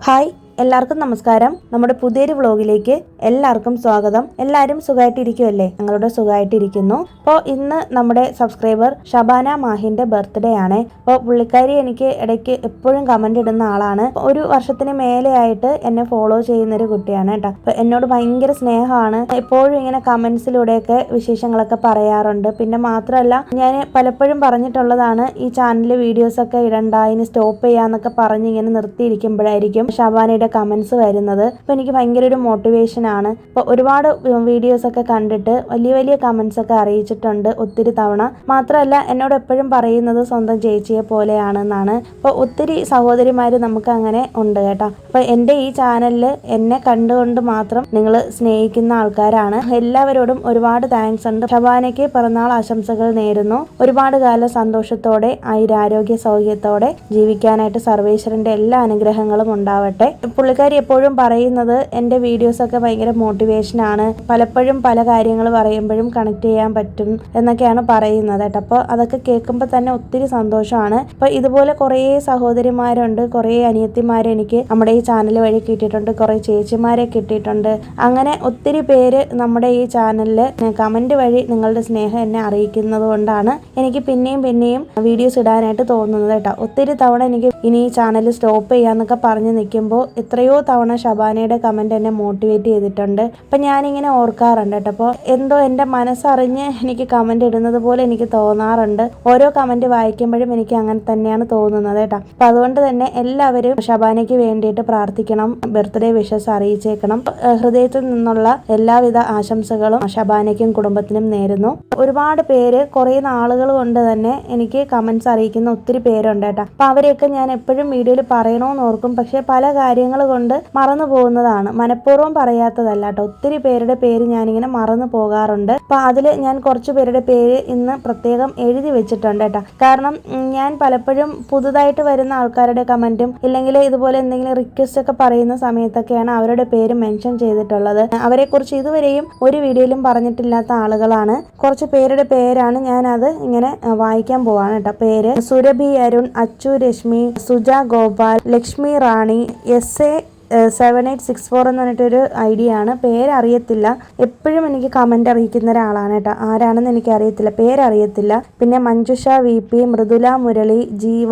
Hi, എല്ലാവർക്കും നമസ്കാരം. നമ്മുടെ പുതിയൊരു വ്ളോഗിലേക്ക് എല്ലാവർക്കും സ്വാഗതം. എല്ലാവരും സുഖമായിട്ടിരിക്കുമല്ലേ? ഞങ്ങളുടെ സുഖമായിട്ടിരിക്കുന്നു. അപ്പോൾ ഇന്ന് നമ്മുടെ സബ്സ്ക്രൈബർ ഷബാന മാഹിൻ്റെ ബർത്ത്ഡേ ആണ്. അപ്പോൾ പുള്ളിക്കാരി എനിക്ക് ഇടയ്ക്ക് എപ്പോഴും കമൻ്റ് ഇടുന്ന ആളാണ്. ഒരു വർഷത്തിന് മേലെയായിട്ട് എന്നെ ഫോളോ ചെയ്യുന്നൊരു കുട്ടിയാണ് കേട്ടോ. അപ്പോൾ എന്നോട് ഭയങ്കര സ്നേഹമാണ്. എപ്പോഴും ഇങ്ങനെ കമൻസിലൂടെയൊക്കെ വിശേഷങ്ങളൊക്കെ പറയാറുണ്ട്. പിന്നെ മാത്രമല്ല, ഞാൻ പലപ്പോഴും പറഞ്ഞിട്ടുള്ളതാണ് ഈ ചാനലിൽ വീഡിയോസൊക്കെ ഇടണ്ട, ഇനി സ്റ്റോപ്പ് ചെയ്യാന്നൊക്കെ പറഞ്ഞ് ഇങ്ങനെ നിർത്തിയിരിക്കുമ്പോഴായിരിക്കും ഷബാനയുടെ കമൻസ് വരുന്നത്. അപ്പോൾ എനിക്ക് ഭയങ്കര ഒരു മോട്ടിവേഷൻ ആണ്. അപ്പോൾ ഒരുപാട് വീഡിയോസ് ഒക്കെ കണ്ടിട്ട് വലിയ വലിയ കമൻസ് ഒക്കെ അറിയിച്ചിട്ടുണ്ട് ഒത്തിരി തവണ. മാത്രമല്ല, എന്നോട് എപ്പോഴും പറയുന്നത് സ്വന്തം ചേച്ചിയെ പോലെയാണെന്നാണ്. അപ്പോൾ ഒത്തിരി സഹോദരിമാർ നമുക്ക് അങ്ങനെ ഉണ്ട് കേട്ടോ. അപ്പോൾ എൻ്റെ ഈ ചാനലിൽ എന്നെ കണ്ടുകൊണ്ട് മാത്രം നിങ്ങൾ സ്നേഹിക്കുന്ന ആൾക്കാരാണ്. എല്ലാവരോടും ഒരുപാട് താങ്ക്സ് ഉണ്ട്. ഷബാനയ്ക്ക് പിറന്നാൾ ആശംസകൾ നേരുന്നു. ഒരുപാട് കാലം സന്തോഷത്തോടെ ആയുരാരോഗ്യ സൗഖ്യത്തോടെ ജീവിക്കാനായിട്ട് സർവേശ്വരൻ്റെ എല്ലാ അനുഗ്രഹങ്ങളും ഉണ്ടാവട്ടെ. പുള്ളിക്കാരി എപ്പോഴും പറയുന്നത് എൻ്റെ വീഡിയോസൊക്കെ ഭയങ്കര മോട്ടിവേഷനാണ്, പലപ്പോഴും പല കാര്യങ്ങൾ പറയുമ്പോഴും കണക്ട് ചെയ്യാൻ പറ്റും എന്നൊക്കെയാണ് പറയുന്നത് കേട്ടോ. അപ്പോൾ അതൊക്കെ കേൾക്കുമ്പോൾ തന്നെ ഒത്തിരി സന്തോഷമാണ്. അപ്പോൾ ഇതുപോലെ കുറേ സഹോദരിമാരുണ്ട്, കുറേ അനിയത്തിമാരെ എനിക്ക് നമ്മുടെ ഈ ചാനൽ വഴി കിട്ടിയിട്ടുണ്ട്, കുറേ ചേച്ചിമാരെ കിട്ടിയിട്ടുണ്ട്. അങ്ങനെ ഒത്തിരി പേര് നമ്മുടെ ഈ ചാനലിൽ കമൻറ്റ് വഴി നിങ്ങളുടെ സ്നേഹം എന്നെ അറിയിക്കുന്നത് കൊണ്ടാണ് എനിക്ക് പിന്നെയും വീഡിയോസ് ഇടാനായിട്ട് തോന്നുന്നത് കേട്ടോ. ഒത്തിരി തവണ എനിക്ക് ഇനി ഈ ചാനൽ സ്റ്റോപ്പ് ചെയ്യാന്നൊക്കെ പറഞ്ഞ് നിൽക്കുമ്പോൾ എത്രയോ തവണ ഷബാനയുടെ കമൻറ്റ് എന്നെ മോട്ടിവേറ്റ് ചെയ്തിട്ടുണ്ട്. അപ്പം ഞാനിങ്ങനെ ഓർക്കാറുണ്ട് കേട്ടോ. അപ്പോൾ എന്തോ എൻ്റെ മനസ്സറിഞ്ഞ് എനിക്ക് കമൻറ്റ് ഇടുന്നത് പോലെ എനിക്ക് തോന്നാറുണ്ട്. ഓരോ കമൻറ്റ് വായിക്കുമ്പോഴും എനിക്ക് അങ്ങനെ തന്നെയാണ് തോന്നുന്നത് കേട്ടോ. അപ്പം അതുകൊണ്ട് തന്നെ എല്ലാവരും ഷബാനയ്ക്ക് വേണ്ടിയിട്ട് പ്രാർത്ഥിക്കണം, ബർത്ത്ഡേ വിഷസ് അറിയിച്ചേക്കണം. ഹൃദയത്തിൽ നിന്നുള്ള എല്ലാവിധ ആശംസകളും ഷബാനയ്ക്കും കുടുംബത്തിനും നേരുന്നു. ഒരുപാട് പേര് കുറേ നാളുകൾ കൊണ്ട് തന്നെ എനിക്ക് കമൻറ്റ്സ് അറിയിക്കുന്ന ഒത്തിരി പേരുണ്ട് കേട്ടോ. അപ്പം അവരെയൊക്കെ ഞാൻ എപ്പോഴും വീഡിയോയിൽ പറയണമെന്ന് ഓർക്കും, പക്ഷേ പല കാര്യങ്ങൾ കൊണ്ട് മറന്നു പോകുന്നതാണ്. മനഃപൂർവ്വം പറയാത്തതല്ല കേട്ടോ. ഒത്തിരി പേരുടെ പേര് ഞാനിങ്ങനെ മറന്നു പോകാറുണ്ട്. അപ്പോൾ അതിൽ ഞാൻ കുറച്ച് പേരുടെ പേര് ഇന്ന് പ്രത്യേകം എഴുതി വെച്ചിട്ടുണ്ട് കേട്ടോ. കാരണം ഞാൻ പലപ്പോഴും പുതുതായിട്ട് വരുന്ന ആൾക്കാരുടെ കമൻറ്റും ഇല്ലെങ്കിൽ ഇതുപോലെ എന്തെങ്കിലും റിക്വസ്റ്റ് ഒക്കെ പറയുന്ന സമയത്തൊക്കെയാണ് അവരുടെ പേര് മെൻഷൻ ചെയ്തിട്ടുള്ളത്. അവരെക്കുറിച്ച് ഇതുവരെയും ഒരു വീഡിയോയിലും പറഞ്ഞിട്ടില്ലാത്ത ആളുകളാണ്. കുറച്ച് പേരുടെ പേരാണ് ഞാനത് ഇങ്ങനെ വായിക്കാൻ പോവാണ് കേട്ടോ. പേര് സുരഭി അരുൺ, അച്ചു രശ്മി, സുജ ഗോപാൽ, ലക്ഷ്മി റാണി, SA7864 എന്ന് പറഞ്ഞിട്ടൊരു ID ആണ്. പേരറിയത്തില്ല. എപ്പോഴും എനിക്ക് കമൻ്റ് അറിയിക്കുന്ന ഒരാളാണ് കേട്ടോ. ആരാണെന്ന് എനിക്കറിയത്തില്ല, പേരറിയത്തില്ല. പിന്നെ മഞ്ജുഷ VP, മൃദുല മുരളി, ജീവ,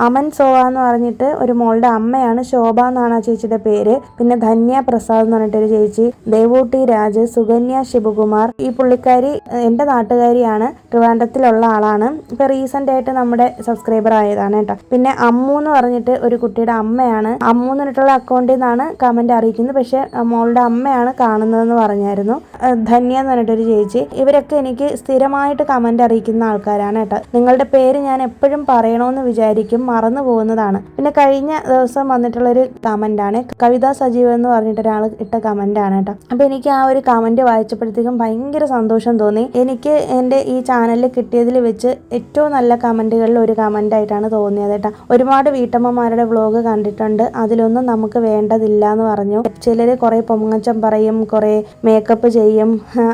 അമൻ സോവ എന്ന് പറഞ്ഞിട്ട് ഒരു മോളുടെ അമ്മയാണ്, ശോഭ എന്നാണ് ആ ചേച്ചിയുടെ പേര്. പിന്നെ ധന്യ പ്രസാദ് എന്ന് പറഞ്ഞിട്ടൊരു ചേച്ചി, ദേവൂട്ടി രാജ്, സുകന്യ ശിവകുമാർ. ഈ പുള്ളിക്കാരി എൻ്റെ നാട്ടുകാരിയാണ്, ട്രിവാൻഡ്രത്തിലുള്ള ആളാണ്. ഇപ്പോൾ റീസെൻ്റ് ആയിട്ട് നമ്മുടെ സബ്സ്ക്രൈബർ ആയതാണ് കേട്ടോ. പിന്നെ അമ്മു എന്ന് പറഞ്ഞിട്ട് ഒരു കുട്ടിയുടെ അമ്മയാണ്. അമ്മു എന്ന് പറഞ്ഞിട്ടുള്ള അക്കൗണ്ടിൽ നിന്നാണ് കമൻ്റ് അറിയിക്കുന്നത്, പക്ഷേ മോളുടെ അമ്മയാണ് കാണുന്നതെന്ന് പറഞ്ഞായിരുന്നു. ധന്യ എന്ന് പറഞ്ഞിട്ടൊരു ചേച്ചി. ഇവരൊക്കെ എനിക്ക് സ്ഥിരമായിട്ട് കമൻ്റ് അറിയിക്കുന്ന ആൾക്കാരാണ് കേട്ടോ. നിങ്ങളുടെ പേര് ഞാൻ എപ്പോഴും പറയണമെന്ന് വിചാരിക്കും, മറന്നു പോകുന്നതാണ്. പിന്നെ കഴിഞ്ഞ ദിവസം വന്നിട്ടുള്ളൊരു കമൻ്റാണ്, കവിത സജീവ് എന്ന് പറഞ്ഞിട്ടൊരാൾ ഇട്ട കമൻ്റാണ് കേട്ടോ. അപ്പോൾ എനിക്ക് ആ ഒരു കമൻറ്റ് വായിച്ചപ്പോഴത്തേക്കും ഭയങ്കര സന്തോഷം തോന്നി. എനിക്ക് എൻ്റെ ഈ ചാനലിൽ കിട്ടിയതിൽ വെച്ച് ഏറ്റവും നല്ല കമൻറ്റുകളിൽ ഒരു കമൻ്റായിട്ടാണ് തോന്നിയത് കേട്ടോ. ഒരുപാട് വീട്ടമ്മമാരുടെ വ്ളോഗ് കണ്ടിട്ടുണ്ട്, അതിലൊന്നും നമുക്ക് വേണ്ടതില്ല എന്ന് പറഞ്ഞു. ചിലർ കുറേ പൊങ്ങച്ചം പറയും, കുറേ മേക്കപ്പ് ചെയ്യും,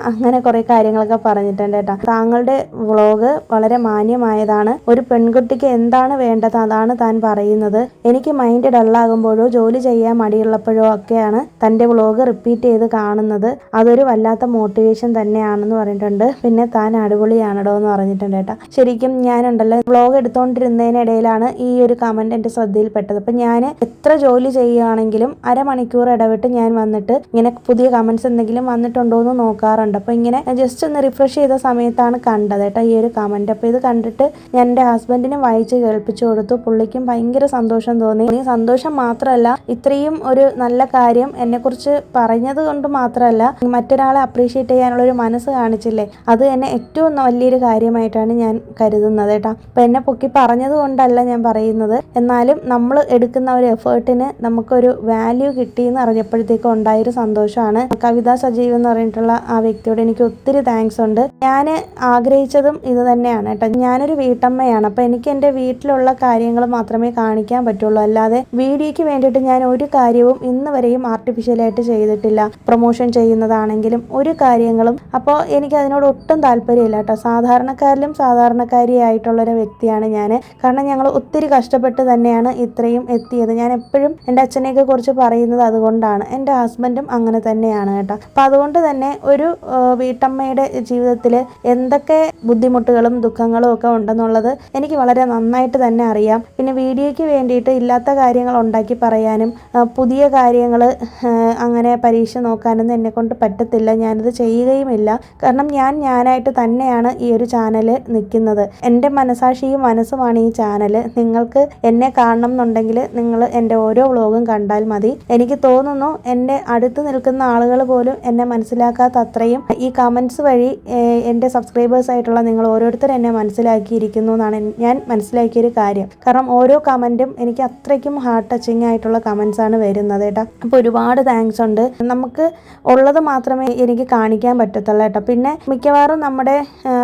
അങ്ങനെ കുറേ കാര്യങ്ങളൊക്കെ പറഞ്ഞിട്ടുണ്ട് കേട്ടോ. താങ്കളുടെ വ്ളോഗ് വളരെ മാന്യമായതാണ്. ഒരു പെൺകുട്ടിക്ക് എന്താണ് വേണ്ടത് അതാണ് താൻ പറയുന്നത്. എനിക്ക് മൈൻഡ് ഡള്ളാകുമ്പോഴോ ജോലി ചെയ്യാൻ മടിയുള്ളപ്പോഴോ ഒക്കെയാണ് തൻ്റെ വ്ളോഗ് റിപ്പീറ്റ് ചെയ്ത് കാണുന്നത്. അതൊരു വല്ലാത്ത മോട്ടിവേഷൻ തന്നെയാണെന്ന് പറഞ്ഞിട്ടുണ്ട്. പിന്നെ താൻ അടിപൊളിയാണടോ എന്ന് പറഞ്ഞിട്ടുണ്ട് കേട്ടോ. ശരിക്കും ഞാനുണ്ടല്ലോ, വ്ളോഗ് എടുത്തുകൊണ്ടിരുന്നതിനിടയിലാണ് ഈ ഒരു കമൻറ്റ് എൻ്റെ ശ്രദ്ധയിൽപ്പെട്ടത്. അപ്പം ഞാൻ എത്ര ജോലി ചെയ്യുകയാണെങ്കിലും അരമണിക്കൂർ ഇടവിട്ട് ഞാൻ വന്നിട്ട് ഇങ്ങനെ പുതിയ കമൻറ്റ്സ് എന്തെങ്കിലും വന്നിട്ടുണ്ടോ എന്ന് നോക്കാറുണ്ട്. അപ്പോൾ ഇങ്ങനെ ജസ്റ്റ് ഒന്ന് റിഫ്രഷ് ചെയ്ത സമയത്താണ് കണ്ടത് കേട്ടോ ഈ ഒരു കമൻറ്റ്. അപ്പോൾ ഇത് കണ്ടിട്ട് ഞാൻ എൻ്റെ ഹസ്ബൻഡിനും വായിച്ച് കേൾപ്പിച്ചു കൊടുത്തു. പുള്ളിക്കും ഭയങ്കര സന്തോഷം തോന്നി. സന്തോഷം മാത്രമല്ല, ഇത്രയും ഒരു നല്ല കാര്യം എന്നെക്കുറിച്ച് പറഞ്ഞത് കൊണ്ട് മാത്രമല്ല, മറ്റൊരാളെ അപ്രീഷിയേറ്റ് ചെയ്യാനുള്ളൊരു മനസ്സ് കാണിച്ചില്ലേ, അത് എന്നെ ഏറ്റവും വലിയൊരു കാര്യമായിട്ടാണ് ഞാൻ കരുതുന്നത് കേട്ടോ. അപ്പോൾ എന്നെ പൊക്കി പറഞ്ഞത് കൊണ്ടല്ല ഞാൻ പറയുന്നത്, എന്നാലും നമ്മൾ എടുക്കുന്ന ഒരു എഫേർട്ടിന് നമുക്കൊരു വാല്യൂ കിട്ടിയെന്ന് അറിഞ്ഞപ്പോഴത്തേക്കും ഉണ്ടായൊരു സന്തോഷമാണ്. കവിത സജീവ് എന്ന് പറഞ്ഞിട്ടുള്ള ആ വ്യക്തിയോട് എനിക്ക് ഒത്തിരി താങ്ക്സ് ഉണ്ട്. ഞാൻ ആഗ്രഹിച്ചതും ഇത് തന്നെയാണ് കേട്ടോ. ഞാനൊരു വീട്ടമ്മയാണ്. അപ്പോൾ എനിക്ക് എൻ്റെ വീട്ടിലുള്ള കാര്യങ്ങൾ മാത്രമേ കാണിക്കാൻ പറ്റുള്ളൂ, അല്ലാതെ വീഡിയോയ്ക്ക് വേണ്ടിയിട്ട് ഞാൻ ഒരു കാര്യവും ഇന്ന് വരെയും ആർട്ടിഫിഷ്യലായിട്ട് ചെയ്തിട്ടില്ല. പ്രൊമോഷൻ ചെയ്യുന്നതാണെങ്കിലും ഒരു കാര്യങ്ങളും. അപ്പോൾ എനിക്ക് അതിനോട് ഒട്ടും താല്പര്യമില്ല കേട്ടോ. സാധാരണക്കാരിലും സാധാരണക്കാരിയായിട്ടുള്ളൊരു വ്യക്തിയാണ് ഞാൻ. കാരണം ഞങ്ങൾ ഒത്തിരി കഷ്ടപ്പെട്ട് തന്നെയാണ് ഇത്രയും എത്തിയത്. ഞാൻ എപ്പോഴും എൻ്റെ അച്ഛനെയൊക്കെ കുറിച്ച് കുറിച്ച് പറയുന്നത് അതുകൊണ്ടാണ്. എൻ്റെ ഹസ്ബൻഡും അങ്ങനെ തന്നെയാണ് കേട്ടോ. അപ്പം അതുകൊണ്ട് തന്നെ ഒരു വീട്ടമ്മയുടെ ജീവിതത്തിൽ എന്തൊക്കെ ബുദ്ധിമുട്ടുകളും ദുഃഖങ്ങളും ഒക്കെ ഉണ്ടെന്നുള്ളത് എനിക്ക് വളരെ നന്നായിട്ട് തന്നെ അറിയാം. പിന്നെ വീഡിയോയ്ക്ക് വേണ്ടിയിട്ട് ഇല്ലാത്ത കാര്യങ്ങൾ ഉണ്ടാക്കി പറയാനും പുതിയ കാര്യങ്ങൾ അങ്ങനെ പരീക്ഷ നോക്കാനൊന്നും എന്നെക്കൊണ്ട് പറ്റത്തില്ല. ഞാനത് ചെയ്യുകയുമില്ല. കാരണം ഞാനായിട്ട് തന്നെയാണ് ഈ ഒരു ചാനൽ നിൽക്കുന്നത്. എൻ്റെ മനസാക്ഷിയും മനസ്സുമാണ് ഈ ചാനൽ. നിങ്ങൾക്ക് എന്നെ കാണണം എന്നുണ്ടെങ്കിൽ നിങ്ങൾ എൻ്റെ ഓരോ വ്ളോഗും കണ്ടാൽ മതി. എനിക്ക് തോന്നുന്നു എൻ്റെ അടുത്ത് നിൽക്കുന്ന ആളുകൾ പോലും എന്നെ മനസ്സിലാക്കാത്ത അത്രയും ഈ കമൻസ് വഴി എൻ്റെ സബ്സ്ക്രൈബേഴ്സ് ആയിട്ടുള്ള നിങ്ങൾ ഓരോരുത്തരും എന്നെ മനസ്സിലാക്കിയിരിക്കുന്നു എന്നാണ് ഞാൻ മനസ്സിലാക്കിയൊരു കാര്യം. കാരണം ഓരോ കമൻറ്റും എനിക്ക് അത്രയ്ക്കും ഹാർട്ട് ടച്ചിങ് ആയിട്ടുള്ള കമൻസ് ആണ് വരുന്നത് കേട്ടോ. അപ്പോൾ ഒരുപാട് താങ്ക്സ് ഉണ്ട്. നമുക്ക് ഉള്ളത് മാത്രമേ എനിക്ക് കാണിക്കാൻ പറ്റത്തുള്ളൂ കേട്ടോ. പിന്നെ മിക്കവാറും നമ്മുടെ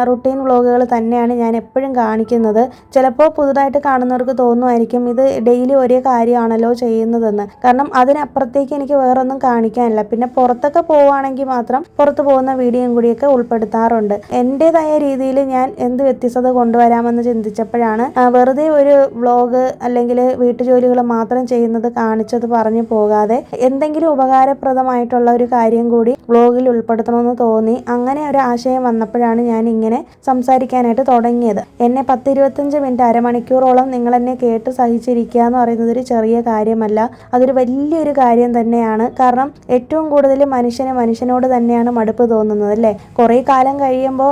റുട്ടീൻ വ്ളോഗുകൾ തന്നെയാണ് ഞാൻ എപ്പോഴും കാണിക്കുന്നത്. ചിലപ്പോൾ പുതുതായിട്ട് കാണുന്നവർക്ക് തോന്നുമായിരിക്കും ഇത് ഡെയിലി ഒരേ കാര്യമാണല്ലോ ചെയ്യുന്നതെന്ന്. കാരണം അതിനപ്പുറത്തേക്ക് എനിക്ക് വേറൊന്നും കാണിക്കാനില്ല. പിന്നെ പുറത്തൊക്കെ പോവുകയാണെങ്കിൽ മാത്രം പുറത്ത് പോകുന്ന വീഡിയോയും കൂടിയൊക്കെ ഉൾപ്പെടുത്താറുണ്ട്. എൻ്റെതായ രീതിയിൽ ഞാൻ എന്ത് വ്യത്യസ്തത കൊണ്ടുവരാമെന്ന് ചിന്തിച്ചപ്പോഴാണ് വെറുതെ ഒരു വ്ളോഗ് അല്ലെങ്കിൽ വീട്ടുജോലികൾ മാത്രം ചെയ്യുന്നത് കാണിച്ചത് പറഞ്ഞു പോകാതെ എന്തെങ്കിലും ഉപകാരപ്രദമായിട്ടുള്ള ഒരു കാര്യം കൂടി വ്ളോഗിൽ ഉൾപ്പെടുത്തണമെന്ന് തോന്നി. അങ്ങനെ ഒരു ആശയം വന്നപ്പോഴാണ് ഞാൻ ഇങ്ങനെ സംസാരിക്കാനായിട്ട് തുടങ്ങിയത്. എന്നെ 10-25 മിനിറ്റ് അരമണിക്കൂറോളം നിങ്ങൾ എന്നെ കേട്ട് സഹിച്ചിരിക്കുക എന്ന് പറയുന്നത് ഒരു ചെറിയ കാര്യമല്ല. അതൊരു വലിയൊരു കാര്യം തന്നെയാണ്. കാരണം ഏറ്റവും കൂടുതൽ മനുഷ്യനോട് തന്നെയാണ് മടുപ്പ് തോന്നുന്നത് അല്ലേ. കുറേ കാലം കഴിയുമ്പോൾ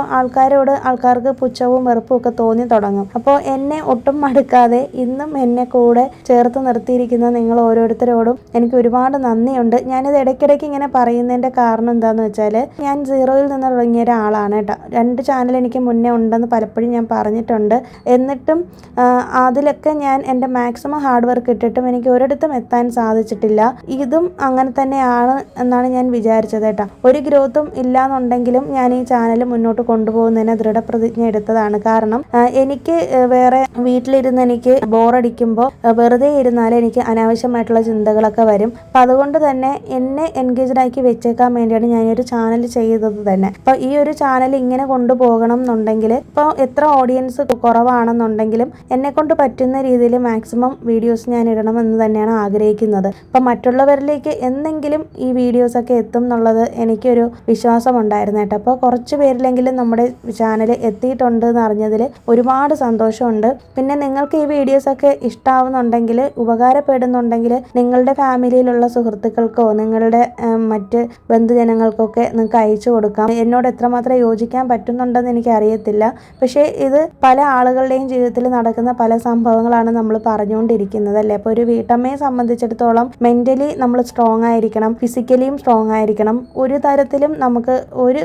ആൾക്കാർക്ക് പുച്ഛവും വെറുപ്പും ഒക്കെ തോന്നി തുടങ്ങും. അപ്പോൾ എന്നെ ഒട്ടും മടുക്കാതെ ഇന്നും എന്നെ കൂടെ ചേർത്ത് നിർത്തിയിരിക്കുന്ന നിങ്ങൾ ഓരോരുത്തരോടും എനിക്ക് ഒരുപാട് നന്ദിയുണ്ട്. ഞാനിത് ഇടയ്ക്കിടയ്ക്ക് ഇങ്ങനെ പറയുന്നതിൻ്റെ കാരണം എന്താണെന്ന് വെച്ചാൽ ഞാൻ 0-ൽ നിന്ന് തുടങ്ങിയ ഒരാളാണ് കേട്ടോ. 2 ചാനൽ എനിക്ക് മുന്നേ ഉണ്ടെന്ന് പലപ്പോഴും ഞാൻ പറഞ്ഞിട്ടുണ്ട്. എന്നിട്ടും അതിലൊക്കെ ഞാൻ എൻ്റെ മാക്സിമം ഹാർഡ് വർക്ക് ഇട്ടിട്ടും എനിക്ക് ഒരിടത്തും എത്താൻ സാധിച്ചിട്ടില്ല. ഇതും അങ്ങനെ തന്നെയാണ് എന്നാണ് ഞാൻ വിചാരിച്ചത് കേട്ടോ. ഒരു ഗ്രോത്തും ഇല്ലാന്നുണ്ടെങ്കിലും ഞാൻ ഈ ചാനൽ മുന്നോട്ട് കൊണ്ടുപോകുന്നതിന് ദൃഢപ്രതിജ്ഞ എടുത്തതാണ്. കാരണം എനിക്ക് വേറെ വീട്ടിലിരുന്ന് എനിക്ക് ബോറടിക്കുമ്പോൾ വെറുതെ ഇരുന്നാൽ എനിക്ക് അനാവശ്യമായിട്ടുള്ള ചിന്തകളൊക്കെ വരും. അപ്പം അതുകൊണ്ട് തന്നെ എന്നെ എൻഗേജ്ഡ് ആക്കി വെച്ചേക്കാൻ വേണ്ടിയാണ് ഞാനൊരു ചാനൽ ചെയ്തത് തന്നെ. അപ്പോൾ ഈ ഒരു ചാനൽ ഇങ്ങനെ കൊണ്ടുപോകണം എന്നുണ്ടെങ്കിൽ ഇപ്പോൾ എത്ര ഓഡിയൻസ് കുറവാണെന്നുണ്ടെങ്കിലും എന്നെ കൊണ്ട് പറ്റുന്ന രീതിയിൽ മാക്സിമം വീഡിയോസ് ഞാൻ ഇടണമെന്ന് തന്നെയാണ് ആഗ്രഹിക്കുന്നത്. അപ്പം മറ്റുള്ളവരിലേക്ക് എന്തെങ്കിലും ഈ വീഡിയോസൊക്കെ എത്തും എന്നുള്ളത് എനിക്കൊരു വിശ്വാസം ഉണ്ടായിരുന്നു കേട്ടോ. അപ്പോൾ കുറച്ച് പേരിലെങ്കിലും നമ്മുടെ ചാനൽ എത്തിയിട്ടുണ്ട് എന്ന് അറിഞ്ഞതിൽ ഒരുപാട് സന്തോഷമുണ്ട്. പിന്നെ നിങ്ങൾക്ക് ഈ വീഡിയോസൊക്കെ ഇഷ്ടമാവുന്നുണ്ടെങ്കിൽ ഉപകാരപ്പെടുന്നുണ്ടെങ്കിൽ നിങ്ങളുടെ ഫാമിലിയിലുള്ള സുഹൃത്തുക്കൾക്കോ നിങ്ങളുടെ മറ്റ് ബന്ധുജനങ്ങൾക്കൊക്കെ നിങ്ങൾക്ക് അയച്ചു കൊടുക്കാം. എന്നോട് എത്രമാത്രം യോജിക്കാൻ പറ്റുന്നുണ്ടെന്ന് എനിക്ക് അറിയത്തില്ല. പക്ഷേ ഇത് പല ആളുകളുടെയും ജീവിതത്തിൽ നടക്കുന്ന പല സംഭവങ്ങളാണ് നമ്മൾ പറഞ്ഞുകൊണ്ടിരിക്കുന്നത് അല്ലേ. അപ്പോൾ ഒരു വീട്ടമ്മയെ സംബന്ധിച്ചിടത്തോളം മെൻ്റലി നമ്മൾ സ്ട്രോങ് ആയിരിക്കണം, ഫിസിക്കലിയും സ്ട്രോങ് ആയിരിക്കണം. ഒരു തരത്തിലും നമുക്ക് ഒരു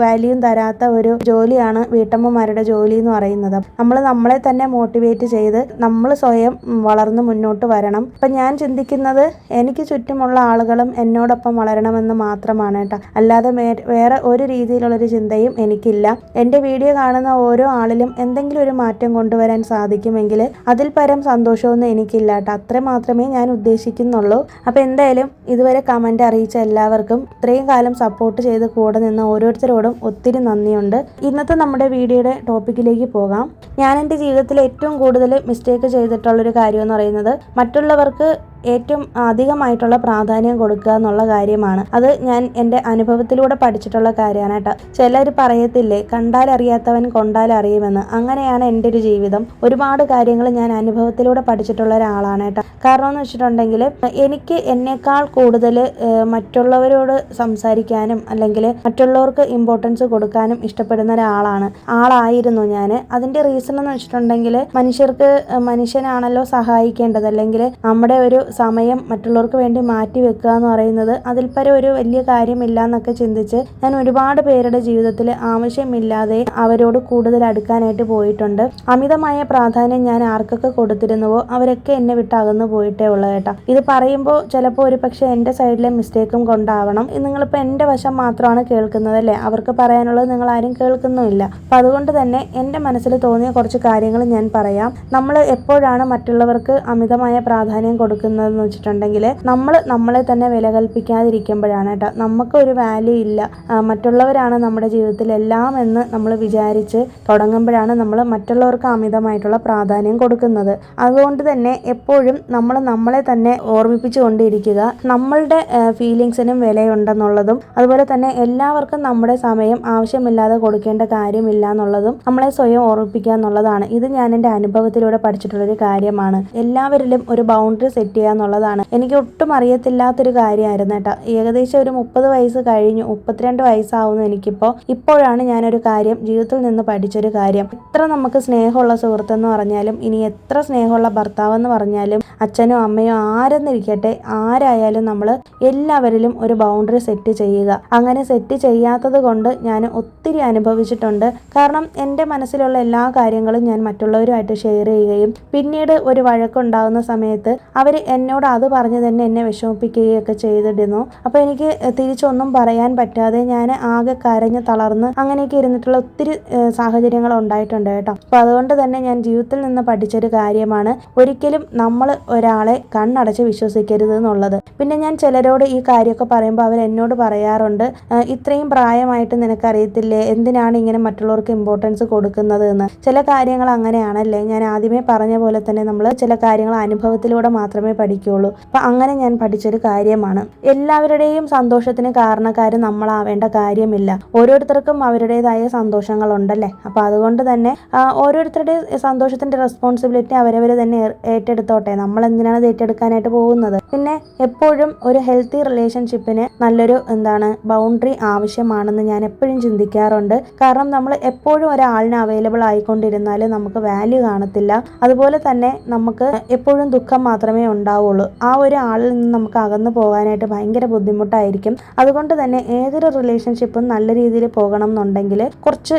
വാല്യൂം തരാത്ത ഒരു ജോലിയാണ് വീട്ടമ്മമാരുടെ ജോലി എന്ന് പറയുന്നത്. നമ്മൾ നമ്മളെ തന്നെ മോട്ടിവേറ്റ് ചെയ്ത് നമ്മൾ സ്വയം വളർന്ന് മുന്നോട്ട് വരണം. അപ്പം ഞാൻ ചിന്തിക്കുന്നത് എനിക്ക് ചുറ്റുമുള്ള ആളുകളും എന്നോടൊപ്പം വളരണമെന്ന് മാത്രമാണ് കേട്ടോ. അല്ലാതെ വേറെ ഒരു രീതിയിലുള്ളൊരു ചിന്തയും എനിക്കില്ല. എൻ്റെ വീഡിയോ കാണുന്ന ഓരോ ആളിലും എന്തെങ്കിലും ഒരു മാറ്റം കൊണ്ടുവരാൻ സാധിക്കുമെങ്കിൽ അതിൽ പരം സന്തോഷമൊന്നും എനിക്കില്ല കേട്ടോ. അത്ര മാത്രമേ ഞാൻ ഉദ്ദേശിക്കുന്നുള്ളൂ. അപ്പോൾ എന്തായാലും ഇതുവരെ കമൻറ്റ് അറിയിച്ച എല്ലാവർക്കും ഇത്രയും കാലം സപ്പോർട്ട് ചെയ്ത് കൂടെ നിന്ന് ഓരോരുത്തരോടും ഒത്തിരി നന്ദിയുണ്ട്. ഇന്നത്തെ നമ്മുടെ വീഡിയോയുടെ ടോപ്പിക്കിലേക്ക് പോകാം. ഞാൻ എൻ്റെ ജീവിതത്തിൽ ഏറ്റവും കൂടുതൽ മിസ്റ്റേക്ക് ചെയ്തിട്ടുള്ളൊരു കാര്യം എന്ന് പറയുന്നത് മറ്റുള്ളവർക്ക് ഏറ്റവും അധികമായിട്ടുള്ള പ്രാധാന്യം കൊടുക്കുക എന്നുള്ള കാര്യമാണ്. അത് ഞാൻ എൻ്റെ അനുഭവത്തിലൂടെ പഠിച്ചിട്ടുള്ള കാര്യമാണ് കേട്ടോ. ചിലർ പറയത്തില്ലേ കണ്ടാൽ അറിയാത്തവൻ കൊണ്ടാൽ അറിയുമെന്ന്. അങ്ങനെയാണ് എൻ്റെ ഒരു ജീവിതം. ഒരുപാട് കാര്യങ്ങൾ ഞാൻ അനുഭവത്തിലൂടെ പഠിച്ചിട്ടുള്ള ഒരാളാണ് കേട്ടോ. കാരണം എന്ന് വെച്ചിട്ടുണ്ടെങ്കിൽ എനിക്ക് എന്നേക്കാൾ കൂടുതൽ മറ്റുള്ളവരോട് സംസാരിക്കാനും അല്ലെങ്കിൽ മറ്റുള്ളവർക്ക് ഇമ്പോർട്ടൻസ് കൊടുക്കാനും ഇഷ്ടപ്പെടുന്ന ആളായിരുന്നു ഞാൻ. അതിൻ്റെ റീസൺ എന്ന് വെച്ചിട്ടുണ്ടെങ്കിൽ മനുഷ്യനാണല്ലോ സഹായിക്കേണ്ടത്. അല്ലെങ്കിൽ നമ്മുടെ ഒരു സമയം മറ്റുള്ളവർക്ക് വേണ്ടി മാറ്റി വെക്കുക എന്ന് പറയുന്നത് അതിൽ പരം ഒരു വലിയ കാര്യമില്ല എന്നൊക്കെ ചിന്തിച്ച് ഞാൻ ഒരുപാട് പേരുടെ ജീവിതത്തിൽ ആവശ്യമില്ലാതെ അവരോട് കൂടുതൽ അടുക്കാനായിട്ട് പോയിട്ടുണ്ട്. അമിതമായ പ്രാധാന്യം ഞാൻ ആർക്കൊക്കെ കൊടുത്തിരുന്നുവോ അവരൊക്കെ എന്നെ വിട്ട് അകന്നു പോയിട്ടേ ഉള്ളൂ കേട്ടോ. ഇത് പറയുമ്പോൾ ചിലപ്പോൾ ഒരു പക്ഷേ എൻ്റെ സൈഡിലെ മിസ്റ്റേക്കും കൊണ്ടാവണം. നിങ്ങളിപ്പോൾ എൻ്റെ വശം മാത്രമാണ് കേൾക്കുന്നത് അല്ലേ. അവർക്ക് പറയാനുള്ളത് നിങ്ങൾ ആരും കേൾക്കുന്നുമില്ല. അപ്പം അതുകൊണ്ട് തന്നെ എൻ്റെ മനസ്സിൽ തോന്നിയ കുറച്ച് കാര്യങ്ങൾ ഞാൻ പറയാം. നമ്മൾ എപ്പോഴാണ് മറ്റുള്ളവർക്ക് അമിതമായ പ്രാധാന്യം കൊടുക്കുന്നത് വരുന്നതെന്ന് വെച്ചിട്ടുണ്ടെങ്കിൽ നമ്മളെ തന്നെ വില കൽപ്പിക്കാതിരിക്കുമ്പോഴാണ് കേട്ടോ. നമുക്കൊരു വാല്യൂ ഇല്ല, മറ്റുള്ളവരാണ് നമ്മുടെ ജീവിതത്തിൽ എല്ലാം എന്ന് നമ്മൾ വിചാരിച്ച് തുടങ്ങുമ്പോഴാണ് നമ്മൾ മറ്റുള്ളവർക്ക് അമിതമായിട്ടുള്ള പ്രാധാന്യം കൊടുക്കുന്നത്. അതുകൊണ്ട് തന്നെ എപ്പോഴും നമ്മളെ തന്നെ ഓർമ്മിപ്പിച്ചു കൊണ്ടിരിക്കുക, നമ്മളുടെ ഫീലിങ്സിനും വിലയുണ്ടെന്നുള്ളതും അതുപോലെ തന്നെ എല്ലാവർക്കും നമ്മുടെ സമയം ആവശ്യമില്ലാതെ കൊടുക്കേണ്ട കാര്യമില്ല എന്നുള്ളതും നമ്മളെ സ്വയം ഓർമ്മിപ്പിക്കുക എന്നുള്ളതാണ്. ഇത് ഞാൻ എൻ്റെ അനുഭവത്തിലൂടെ പഠിച്ചിട്ടുള്ളൊരു കാര്യമാണ്. എല്ലാവരിലും ഒരു ബൗണ്ടറി സെറ്റ് ചെയ്യുക എന്നുള്ളതാണ്. എനിക്ക് ഒട്ടും അറിയത്തില്ലാത്തൊരു കാര്യമായിരുന്നു കേട്ടോ. ഏകദേശം ഒരു 30 വയസ്സ് കഴിഞ്ഞു, 32 വയസ്സാവുന്നു ഇപ്പോഴാണ് ഞാനൊരു കാര്യം ജീവിതത്തിൽ നിന്ന് പഠിച്ചൊരു കാര്യം. എത്ര നമുക്ക് സ്നേഹമുള്ള സുഹൃത്തെന്ന് പറഞ്ഞാലും, ഇനി എത്ര സ്നേഹമുള്ള ഭർത്താവെന്ന് പറഞ്ഞാലും, അച്ഛനോ അമ്മയോ ആരെന്നിരിക്കട്ടെ, ആരായാലും നമ്മൾ എല്ലാവരിലും ഒരു ബൗണ്ടറി സെറ്റ് ചെയ്യുക. അങ്ങനെ സെറ്റ് ചെയ്യാത്തത് കൊണ്ട് ഞാൻ ഒത്തിരി അനുഭവിച്ചിട്ടുണ്ട്. കാരണം എൻ്റെ മനസ്സിലുള്ള എല്ലാ കാര്യങ്ങളും ഞാൻ മറ്റുള്ളവരുമായിട്ട് ഷെയർ ചെയ്യുകയും പിന്നീട് ഒരു വഴക്കുണ്ടാകുന്ന സമയത്ത് അവർ എന്നോട് അത് പറഞ്ഞ് തന്നെ എന്നെ വിഷമിപ്പിക്കുകയൊക്കെ ചെയ്തിരുന്നു. അപ്പോൾ എനിക്ക് തിരിച്ചൊന്നും പറയാൻ പറ്റാതെ ഞാൻ ആകെ കരഞ്ഞ് തളർന്ന് അങ്ങനെയൊക്കെ ഇരുന്നിട്ടുള്ള ഒത്തിരി സാഹചര്യങ്ങൾ ഉണ്ടായിട്ടുണ്ട് കേട്ടോ. അപ്പോൾ അതുകൊണ്ട് തന്നെ ഞാൻ ജീവിതത്തിൽ നിന്ന് പഠിച്ചൊരു കാര്യമാണ് ഒരിക്കലും നമ്മൾ ഒരാളെ കണ്ണടച്ച് വിശ്വസിക്കരുത് എന്നുള്ളത്. പിന്നെ ഞാൻ ചിലരോട് ഈ കാര്യമൊക്കെ പറയുമ്പോൾ അവർ എന്നോട് പറയാറുണ്ട്, ഇത്രയും പ്രായമായിട്ട് നിനക്കറിയത്തില്ലേ എന്തിനാണ് ഇങ്ങനെ മറ്റുള്ളവർക്ക് ഇമ്പോർട്ടൻസ് കൊടുക്കുന്നത് എന്ന്. ചില കാര്യങ്ങൾ അങ്ങനെയാണല്ലേ, ഞാൻ ആദ്യമേ പറഞ്ഞ പോലെ തന്നെ നമ്മൾ ചില കാര്യങ്ങൾ അനുഭവത്തിലൂടെ മാത്രമേ പഠിക്കുകയുള്ളൂ. അപ്പം അങ്ങനെ ഞാൻ പഠിച്ചൊരു കാര്യമാണ്. എല്ലാവരുടെയും സന്തോഷത്തിന് കാരണക്കാർ നമ്മളാവേണ്ട കാര്യമില്ല. ഓരോരുത്തർക്കും അവരുടേതായ സന്തോഷങ്ങളുണ്ടല്ലേ. അപ്പോൾ അതുകൊണ്ട് തന്നെ ഓരോരുത്തരുടെ സന്തോഷത്തിൻ്റെ റെസ്പോൺസിബിലിറ്റി അവരവർ തന്നെ ഏറ്റെടുത്തോട്ടെ. നമ്മൾ എന്തിനാണ് ഇത് ഏറ്റെടുക്കാനായിട്ട് പോകുന്നത്? പിന്നെ എപ്പോഴും ഒരു ഹെൽത്തി റിലേഷൻഷിപ്പിന് നല്ലൊരു ബൗണ്ടറി ആവശ്യമാണെന്ന് ഞാൻ എപ്പോഴും ചിന്തിക്കാറുണ്ട്. കാരണം നമ്മൾ എപ്പോഴും ഒരാളിന് അവൈലബിൾ ആയിക്കൊണ്ടിരുന്നാൽ നമുക്ക് വാല്യൂ കാണത്തില്ല. അതുപോലെ തന്നെ നമുക്ക് എപ്പോഴും ദുഃഖം മാത്രമേ ഉണ്ടാവുള്ളൂ. ആ ഒരു ആളിൽ നിന്ന് നമുക്ക് അകന്നു പോകാനായിട്ട് ഭയങ്കര ബുദ്ധിമുട്ടായിരിക്കും. അതുകൊണ്ട് തന്നെ ഏതൊരു റിലേഷൻഷിപ്പും നല്ല രീതിയിൽ പോകണം എന്നുണ്ടെങ്കിൽ കുറച്ച്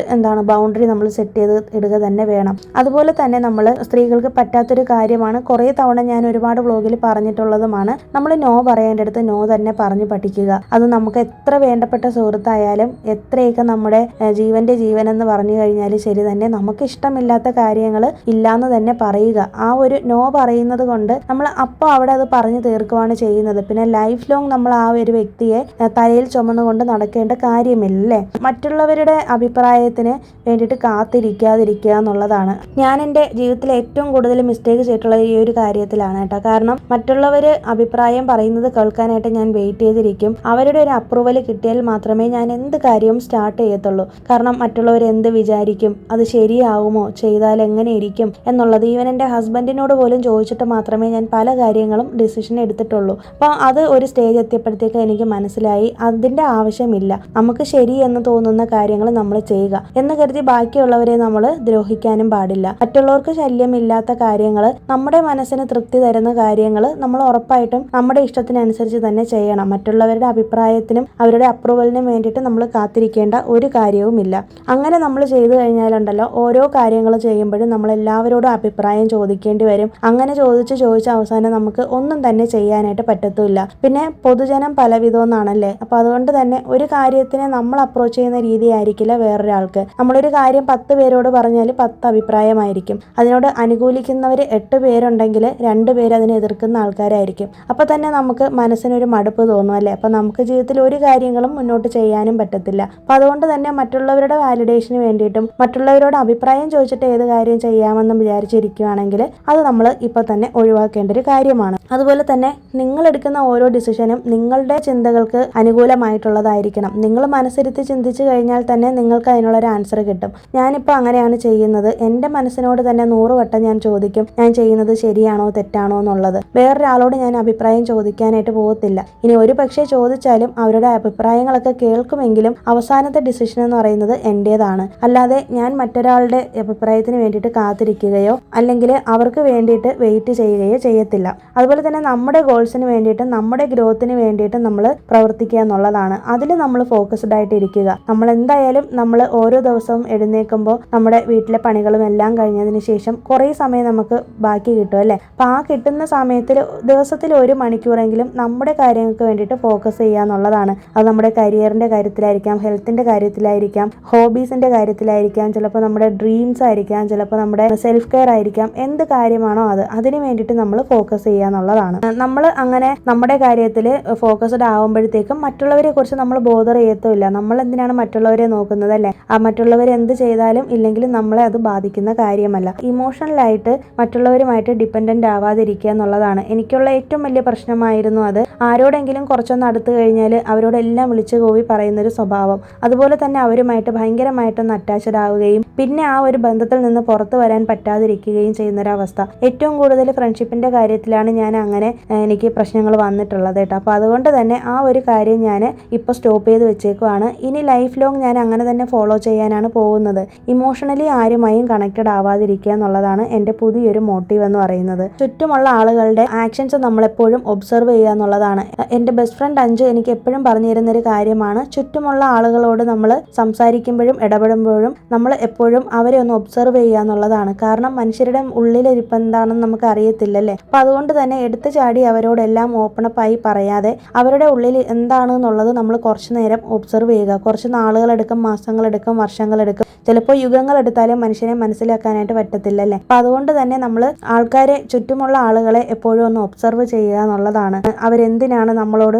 ബൗണ്ടറി നമ്മൾ സെറ്റ് ചെയ്ത് ഇടുക തന്നെ വേണം. അതുപോലെ തന്നെ നമ്മൾ സ്ത്രീകൾക്ക് പറ്റാത്തൊരു കാര്യമാണ്, കുറേ തവണ ഞാൻ ഒരുപാട് വ്ലോഗിൽ പറഞ്ഞിട്ടുള്ളതുമാണ്, നമ്മൾ നോ പറയേണ്ടടുത്ത് നോ തന്നെ പറഞ്ഞു പഠിക്കുക. അത് നമുക്ക് എത്ര വേണ്ടപ്പെട്ട സുഹൃത്തായാലും എത്രയൊക്കെ നമ്മുടെ ജീവന്റെ ജീവൻ എന്ന് പറഞ്ഞു കഴിഞ്ഞാൽ ശരി തന്നെ, നമുക്ക് ഇഷ്ടമില്ലാത്ത കാര്യങ്ങൾ ഇല്ലാന്ന് തന്നെ പറയുക. ആ ഒരു നോ പറയുന്നത് കൊണ്ട് നമ്മൾ അപ്പോൾ അവിടെ അത് പറഞ്ഞു തീർക്കുകയാണ് ചെയ്യുന്നത്. പിന്നെ ലൈഫ് ലോങ് നമ്മൾ ആ ഒരു വ്യക്തിയെ തലയിൽ ചുമന്നുകൊണ്ട് നടക്കേണ്ട കാര്യമില്ലേ. മറ്റുള്ളവരുടെ അഭിപ്രായത്തിന് വേണ്ടിയിട്ട് കാത്തിരിക്കാതിരിക്കുക എന്നുള്ളതാണ്. ഞാൻ എൻ്റെ ജീവിതത്തിൽ ഏറ്റവും കൂടുതൽ മിസ്റ്റേക്ക് ചെയ്തിട്ടുള്ളത് ഈ ഒരു കാര്യത്തിലാണ് കേട്ടോ. കാരണം മറ്റുള്ളവർ അഭിപ്രായം പറയുന്നത് കേൾക്കാനായിട്ട് ഞാൻ വെയിറ്റ് ചെയ്തിരിക്കും. അവരുടെ ഒരു അപ്രൂവൽ കിട്ടിയാൽ മാത്രമേ ഞാൻ എന്ത് കാര്യവും സ്റ്റാർട്ട് ചെയ്യത്തുള്ളൂ. കാരണം മറ്റുള്ളവർ എന്ത് വിചാരിക്കും, അത് ശരിയാവുമോ, ചെയ്താൽ എങ്ങനെ ഇരിക്കും എന്നുള്ളത് ഈവൻ എൻ്റെ ഹസ്ബൻഡിനോട് പോലും ചോദിച്ചിട്ട് മാത്രമേ ഞാൻ പല കാര്യങ്ങളും ഡിസിഷൻ എടുത്തിട്ടുള്ളൂ. അപ്പോൾ അത് ഒരു സ്റ്റേജ് എത്തിയപ്പോഴത്തേക്ക് എനിക്ക് മനസ്സിലായി അതിൻ്റെ ആവശ്യമില്ല. നമുക്ക് ശരി എന്ന് തോന്നുന്ന കാര്യങ്ങൾ നമ്മൾ ചെയ്യുക എന്ന് കരുതി ബാക്കിയുള്ളവരെ നമ്മൾ ദ്രോഹിക്കാനും പാടില്ല. മറ്റുള്ളവർക്ക് ശല്യമില്ലാത്ത കാര്യങ്ങൾ, നമ്മുടെ മനസ്സിന് തൃപ്തി തരുന്ന കാര്യങ്ങൾ നമ്മൾ ഉറപ്പായിട്ടും നമ്മുടെ ഇഷ്ടത്തിനനുസരിച്ച് തന്നെ ചെയ്യണം. മറ്റുള്ളവരുടെ അഭിപ്രായത്തിനും അവരുടെ അപ്രൂവലിനും വേണ്ടിയിട്ട് നമ്മൾ കാത്തിരിക്കേണ്ട ഒരു കാര്യവുമില്ല. അങ്ങനെ നമ്മൾ ചെയ്തു കഴിഞ്ഞാലുണ്ടല്ലോ, ഓരോ കാര്യങ്ങൾ ചെയ്യുമ്പോഴും നമ്മൾ എല്ലാവരോടും അഭിപ്രായം ചോദിക്കേണ്ടി വരും. അങ്ങനെ ചോദിച്ച് അവസാനം നമുക്ക് ഒന്നും തന്നെ ചെയ്യാനായിട്ട് പറ്റത്തില്ല. പിന്നെ പൊതുജനം പലവിധമെന്നാണല്ലേ. അപ്പോൾ അതുകൊണ്ട് തന്നെ ഒരു കാര്യത്തിനെ നമ്മൾ അപ്രോച്ച് ചെയ്യുന്ന രീതി ആയിരിക്കില്ല വേറൊരാൾക്ക്. നമ്മളൊരു കാര്യം 10 പേരോട് പറഞ്ഞാൽ 10 അഭിപ്രായമായിരിക്കും. അതിനോട് അനുകൂലിക്കുന്നവർ 8 പേരുണ്ടെങ്കിൽ 2 പേര് അതിനെ എതിർക്കുന്ന ആൾക്കാരായിരിക്കും. അപ്പോൾ തന്നെ നമുക്ക് മനസ്സിനൊരു മടുപ്പ് തോന്നും അല്ലേ. അപ്പോൾ നമുക്ക് ജീവിതത്തിൽ ഒരു കാര്യങ്ങളും മുന്നോട്ട് ചെയ്യാനും പറ്റത്തില്ല. അപ്പോൾ അതുകൊണ്ട് തന്നെ മറ്റുള്ളവരുടെ വാലിഡേഷന് വേണ്ടിയിട്ടും മറ്റുള്ളവരോട് അഭിപ്രായം ചോദിച്ചിട്ട് ഏത് കാര്യം ചെയ്യാമെന്നും വിചാരിച്ചിരിക്കുകയാണെങ്കിൽ അത് നമ്മൾ ഇപ്പോൾ തന്നെ ഒഴിവാക്കേണ്ട ഒരു കാര്യമാണ്. അതുപോലെ തന്നെ നിങ്ങൾ എടുക്കുന്ന ഓരോ ഡിസിഷനും നിങ്ങളുടെ ചിന്തകൾക്ക് അനുകൂലമായിട്ടുള്ളതായിരിക്കണം. നിങ്ങൾ മനസ്സിരുത്തി ചിന്തിച്ചു കഴിഞ്ഞാൽ തന്നെ നിങ്ങൾക്ക് അതിനുള്ളൊരു ആൻസർ കിട്ടും. ഞാനിപ്പോൾ അങ്ങനെയാണ് ചെയ്യുന്നത്. എൻ്റെ മനസ്സിനോട് തന്നെ 100 വട്ടം ഞാൻ ചോദിക്കും, ഞാൻ ചെയ്യുന്നത് ശരിയാണോ തെറ്റാണോ എന്നുള്ളത്. വേറൊരാളോട് ഞാൻ അഭിപ്രായം ചോദിക്കാനായിട്ട് പോകത്തില്ല. ഇനി ഒരു പക്ഷേ ചോദിച്ചാലും അവരുടെ അഭിപ്രായങ്ങളൊക്കെ കേൾക്കുമെങ്കിലും അവസാനത്തെ ഡിസിഷൻ എന്ന് പറയുന്നത് എൻ്റേതാണ്. അല്ലാതെ ഞാൻ മറ്റൊരാളുടെ അഭിപ്രായത്തിന് വേണ്ടിയിട്ട് കാത്തിരിക്കുകയോ അല്ലെങ്കിൽ അവർക്ക് വേണ്ടിയിട്ട് വെയിറ്റ് ചെയ്യുകയോ ചെയ്യത്തില്ല. അതുപോലെ തന്നെ നമ്മുടെ ഗോൾസിന് വേണ്ടിയിട്ടും നമ്മുടെ ഗ്രോത്തിന് വേണ്ടിയിട്ടും നമ്മൾ പ്രവർത്തിക്കുക എന്നുള്ളതാണ്. അതിൽ നമ്മൾ ഫോക്കസ്ഡ് ആയിട്ട് ഇരിക്കുക. നമ്മൾ എന്തായാലും നമ്മൾ ഓരോ ദിവസവും എഴുന്നേൽക്കുമ്പോൾ നമ്മുടെ വീട്ടിലെ പണികളും എല്ലാം കഴിഞ്ഞതിന് ശേഷം കുറേ സമയം നമുക്ക് ബാക്കി കിട്ടും അല്ലേ. അപ്പോൾ ആ കിട്ടുന്ന സമയത്തിൽ ദിവസത്തിൽ 1 മണിക്കൂറെങ്കിലും നമ്മുടെ കാര്യങ്ങൾക്ക് വേണ്ടിയിട്ട് ഫോക്കസ് ചെയ്യുക എന്നുള്ളതാണ്. അത് നമ്മുടെ കരിയറിൻ്റെ കാര്യത്തിലായിരിക്കാം, ഹെൽത്തിൻ്റെ കാര്യത്തിലായിരിക്കാം, ഹോബീസിൻ്റെ കാര്യത്തിലായിരിക്കാം, ചിലപ്പോൾ നമ്മുടെ ഡ്രീംസ് ആയിരിക്കാം, ചിലപ്പോൾ നമ്മുടെ സെൽഫ് കെയർ ആയിരിക്കാം. എന്ത് കാര്യമാണോ അതിന് വേണ്ടിയിട്ട് നമ്മൾ ഫോക്കസ് ചെയ്യുക എന്നുള്ളതാണ്. നമ്മൾ അങ്ങനെ നമ്മുടെ കാര്യത്തിൽ ഫോക്കസ്ഡ് ആവുമ്പോഴത്തേക്കും മറ്റുള്ളവരെ കുറിച്ച് നമ്മൾ ബോധർ ചെയ്യത്തുമില്ല. നമ്മൾ എന്തിനാണ് മറ്റുള്ളവരെ നോക്കുന്നത് അല്ലേ? ആ മറ്റുള്ളവർ എന്ത് ചെയ്താലും ഇല്ലെങ്കിലും നമ്മളെ അത് ബാധിക്കുന്ന കാര്യമല്ല. ഇമോഷണലായിട്ട് മറ്റുള്ളവരുമായിട്ട് ഡിപ്പെൻഡൻ്റ് ആവാതിരിക്കുക എന്നുള്ളതാണ് എനിക്കുള്ള ഏറ്റവും വലിയ പ്രശ്നമായിരുന്നു അത്. ആരോടെങ്കിലും കുറച്ചൊന്ന് അടുത്ത് കഴിഞ്ഞാൽ അവരോടെല്ലാം വിളിച്ചു കൂവി പറയുന്നൊരു സ്വഭാവം, അതുപോലെ തന്നെ അവരുമായിട്ട് ഭയങ്കരമായിട്ടൊന്ന് അറ്റാച്ച്ഡ് ആവുകയും പിന്നെ ആ ഒരു ബന്ധത്തിൽ നിന്ന് പുറത്തു വരാൻ പറ്റാതിരിക്കുകയും ചെയ്യുന്നൊരവസ്ഥ. ഏറ്റവും കൂടുതൽ ഫ്രണ്ട്ഷിപ്പിൻ്റെ കാര്യത്തിലാണ് ഞാൻ അങ്ങനെ എനിക്ക് പ്രശ്നങ്ങൾ വന്നിട്ടുള്ളത് കേട്ടോ. അപ്പോൾ അതുകൊണ്ട് തന്നെ ആ ഒരു കാര്യം ഞാൻ ഇപ്പോൾ സ്റ്റോപ്പ് ചെയ്ത് വെച്ചേക്കുവാണ്. ഇനി ലൈഫ് ലോങ് ഞാൻ അങ്ങനെ തന്നെ ഫോളോ ചെയ്യാനാണ് പോകുന്നത്. ഇമോഷണലി ആരുമായും കണക്റ്റഡ് ആവാതിരിക്കുക എന്നുള്ളതാണ് എൻ്റെ പുതിയൊരു മോട്ടീവ് എന്ന് പറയുന്നത്. ചുറ്റുമുള്ള ആളുകളുടെ ആക്ഷൻസ് നമ്മളെപ്പോഴും ഒബ്സർവ് ചെയ്യുക എന്നുള്ളതാണ്. എൻ്റെ ബെസ്റ്റ് ഫ്രണ്ട് അഞ്ജു എനിക്ക് എപ്പോഴും പറഞ്ഞു തരുന്നൊരു കാര്യമാണ്, ചുറ്റുമുള്ള ആളുകളോട് നമ്മൾ സംസാരിക്കുമ്പോഴും ഇടപെടുമ്പോഴും നമ്മൾ എപ്പോഴും അവരെ ഒന്ന് ഒബ്സർവ് ചെയ്യുക എന്നുള്ളതാണ്. കാരണം മനുഷ്യരുടെ ഉള്ളിലിരിപ്പ് എന്താണെന്ന് നമുക്ക് അറിയത്തില്ലല്ലേ. അപ്പം അതുകൊണ്ട് തന്നെ എടുത്തു ചാടി അവരോടെല്ലാം ഓപ്പണപ്പായി പറയാതെ അവരുടെ ഉള്ളിൽ എന്താണെന്നുള്ളത് നമ്മൾ കുറച്ച് നേരം ഒബ്സർവ് ചെയ്യുക. കുറച്ച് നാളുകളെടുക്കും, മാസങ്ങളെടുക്കും, വർഷങ്ങളെടുക്കും, ചിലപ്പോൾ യുഗങ്ങളെടുത്താലും മനുഷ്യനെ മനസ്സിലാക്കാനായിട്ട് പറ്റത്തില്ലല്ലേ. അപ്പം അതുകൊണ്ട് തന്നെ നമ്മൾ ആൾക്കാരെ, ചുറ്റുമുള്ള ആളുകളെ എപ്പോഴും ഒന്ന് ഒബ്സർവ് ചെയ്യുക എന്നുള്ളതാണ്. അവരെന്തിനാണ് നമ്മളോട്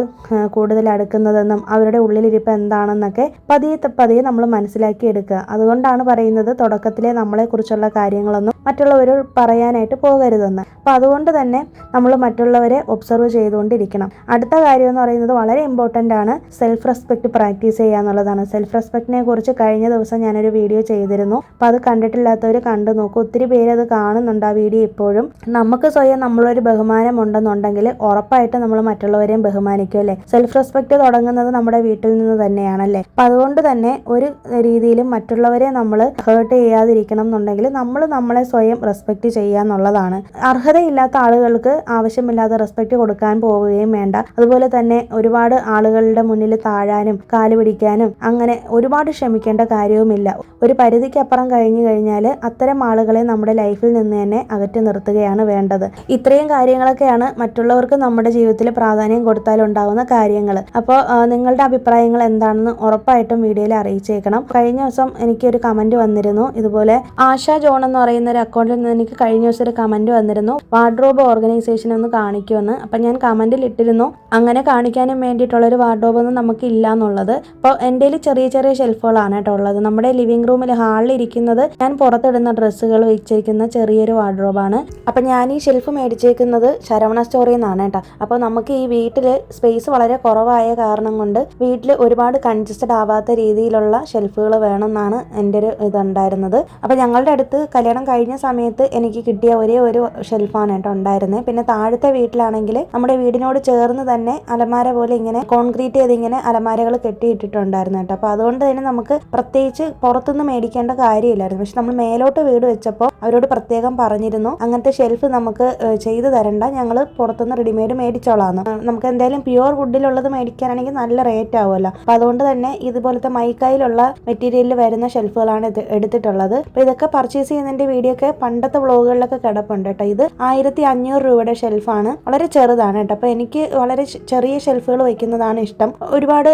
കൂടുതൽ അടുക്കുന്നതെന്നും അവരുടെ ഉള്ളിലിരിപ്പ് എന്താണെന്നൊക്കെ പതിയെ നമ്മൾ മനസ്സിലാക്കി എടുക്കുക. അതുകൊണ്ടാണ് പറയുന്നത് തുടക്കത്തിലെ നമ്മളെക്കുറിച്ചുള്ള കാര്യങ്ങളൊന്നും മറ്റുള്ളവരോട് പറയാനായിട്ട് പോകരുതെന്ന്. അപ്പം അതുകൊണ്ട് തന്നെ നമ്മൾ മറ്റുള്ളവരെ ഒബ്സർവ് ചെയ്തുകൊണ്ടിരിക്കണം. അടുത്ത കാര്യം എന്ന് പറയുന്നത് വളരെ ഇമ്പോർട്ടൻ്റ് ആണ്, സെൽഫ് റെസ്പെക്റ്റ് പ്രാക്ടീസ് ചെയ്യുക എന്നുള്ളതാണ്. സെൽഫ് റെസ്പെക്റ്റിനെ കുറിച്ച് കഴിഞ്ഞ ദിവസം ഞാനൊരു വീഡിയോ ചെയ്തിരുന്നു. അപ്പോൾ അത് കണ്ടിട്ടില്ലാത്തവർ കണ്ടു നോക്കൂ. ഒത്തിരി പേര് അത് കാണുന്നുണ്ട് ആ വീഡിയോ. ഇപ്പോഴും നമുക്ക് സ്വയം നമ്മളൊരു ബഹുമാനം ഉണ്ടെന്നുണ്ടെങ്കിൽ ഉറപ്പായിട്ട് നമ്മൾ മറ്റുള്ളവരെയും ബഹുമാനിക്കും അല്ലേ. സെൽഫ് റെസ്പെക്റ്റ് തുടങ്ങുന്നത് നമ്മുടെ വീട്ടിൽ നിന്ന് തന്നെയാണല്ലേ. അപ്പം അതുകൊണ്ട് തന്നെ ഒരു രീതിയിലും മറ്റുള്ളവരെ നമ്മൾ ഹേർട്ട് ചെയ്യാതിരിക്കണം എന്നുണ്ടെങ്കിൽ നമ്മൾ നമ്മളെ സ്വയം റെസ്പെക്റ്റ് ചെയ്യുക എന്നുള്ളതാണ്. അർഹതയില്ലാത്ത ആളുകൾക്ക് ആവശ്യമില്ലാതെ റെസ്പെക്റ്റ് കൊടുക്കാൻ പോവുകയും വേണ്ട. അതുപോലെ തന്നെ ഒരുപാട് ആളുകളുടെ മുന്നിൽ താഴാനും കാല് പിടിക്കാനും അങ്ങനെ ഒരുപാട് ക്ഷമിക്കേണ്ട കാര്യവുമില്ല. ഒരു പരിധിക്ക് അപ്പുറം കഴിഞ്ഞു കഴിഞ്ഞാൽ അത്തരം ആളുകളെ നമ്മുടെ ലൈഫിൽ നിന്ന് തന്നെ അകറ്റി നിർത്തുകയാണ് വേണ്ടത്. ഇത്രയും കാര്യങ്ങളൊക്കെയാണ് മറ്റുള്ളവർക്ക് നമ്മുടെ ജീവിതത്തിൽ പ്രാധാന്യം കൊടുത്താൽ ഉണ്ടാകുന്ന കാര്യങ്ങൾ. അപ്പോൾ നിങ്ങളുടെ അഭിപ്രായങ്ങൾ എന്താണെന്ന് ഉറപ്പായിട്ടും വീഡിയോയിൽ അറിയിച്ചേക്കണം. കഴിഞ്ഞ ദിവസം എനിക്കൊരു കമൻറ്റ് വന്നിരുന്നു, ഇതുപോലെ ആശ ജോൺ എന്ന് പറയുന്ന ഒരു അക്കൗണ്ടിൽ നിന്ന് എനിക്ക് കഴിഞ്ഞ ദിവസം ഒരു കമൻറ്റ് വന്നിരുന്നു, വാർഡ്രോബ് ഓർഗനൈസേഷൻ ഒന്ന് കാണിക്കുമെന്ന്. അപ്പം ഞാൻ കമൻറ്റിൽ ഇട്ടിരുന്നു അങ്ങനെ കാണിക്കാനും വേണ്ടിയിട്ടുള്ളൊരു വാർഡ്രോബ് ഒന്നും നമുക്ക് ഇല്ല എന്നുള്ളത്. അപ്പോൾ എൻ്റെ ചെറിയ ചെറിയ ഷെൽഫുകളാണ് കേട്ടോ ഉള്ളത്. നമ്മുടെ ലിവിംഗ് റൂമിൽ ഹാളിൽ ഇരിക്കുന്നത് ഞാൻ പുറത്തിടുന്ന ഡ്രസ്സുകൾ വെച്ചിരിക്കുന്ന ചെറിയൊരു വാർഡ്രോബാണ്. അപ്പം ഞാൻ ഈ ഷെൽഫ് മേടിച്ചേക്കുന്നത് ശരവണ സ്റ്റോറിൽ നിന്നാണ് കേട്ടോ. അപ്പോൾ നമുക്ക് ഈ വീട്ടിൽ സ്പേസ് വളരെ കുറവായ കാരണം കൊണ്ട് വീട്ടിൽ ഒരുപാട് കൺജസ്റ്റഡ് ആവാത്ത രീതിയിലുള്ള ഷെൽഫുകൾ വേണമെന്നാണ് എൻ്റെ ഒരു ഇതുണ്ടായിരുന്നത്. അപ്പോൾ ഞങ്ങളുടെ അടുത്ത് കല്യാണം കഴിഞ്ഞ സമയത്ത് എനിക്ക് കിട്ടിയ ഒരേ ഒരു ഷെൽഫാണ് കേട്ടോ ഉണ്ടായിരുന്നത്. പിന്നെ താഴത്തെ വീട്ടിലാണെങ്കിൽ നമ്മുടെ വീടിനോട് ചേർന്ന് തന്നെ അലമാര പോലെ ഇങ്ങനെ കോൺക്രീറ്റ് ചെയ്ത് ഇങ്ങനെ അലമാരകൾ കെട്ടിയിട്ടിട്ടുണ്ടായിരുന്നു കേട്ടോ. അപ്പോൾ അതുകൊണ്ട് തന്നെ നമുക്ക് പ്രത്യേകിച്ച് പുറത്തുനിന്ന് മേടിക്കേണ്ട കാര്യമില്ലായിരുന്നു. പക്ഷെ നമ്മൾ മേലോട്ട് വീട് വെച്ചപ്പോൾ അവരോട് പ്രത്യേകം പറഞ്ഞിരുന്നു അങ്ങനത്തെ ഷെൽഫ് നമുക്ക് ചെയ്തു തരണ്ട, ഞങ്ങൾ പുറത്തുനിന്ന് റെഡിമെയ്ഡ് മേടിച്ചോളാന്ന്. നമുക്ക് എന്തായാലും പ്യുവർ വുഡിലുള്ളത് മേടിക്കാനാണെങ്കിൽ നല്ല റേറ്റ് ആവുമല്ലോ. അപ്പോൾ അതുകൊണ്ട് തന്നെ ഇതുപോലത്തെ മൈക്കായിലുള്ള മെറ്റീരിയലിൽ വരുന്ന ഷെൽഫുകളാണ് എടുത്തിട്ടുള്ളത്. അപ്പോൾ ഇതൊക്കെ പർച്ചേസ് ചെയ്യുന്നതിൻ്റെ വീഡിയോ ഒക്കെ പണ്ടത്തെ വ്ളോഗുകളിലൊക്കെ കിടപ്പുണ്ട് കേട്ടോ. ഇത് 1500 രൂപയുടെ ഷെൽഫാണ്, വളരെ ചെറുതാണ് കേട്ടോ. അപ്പോൾ എനിക്ക് വളരെ ചെറിയ ഷെൽഫുകൾ വയ്ക്കുന്നതാണ് ഇഷ്ടം. ഒരുപാട്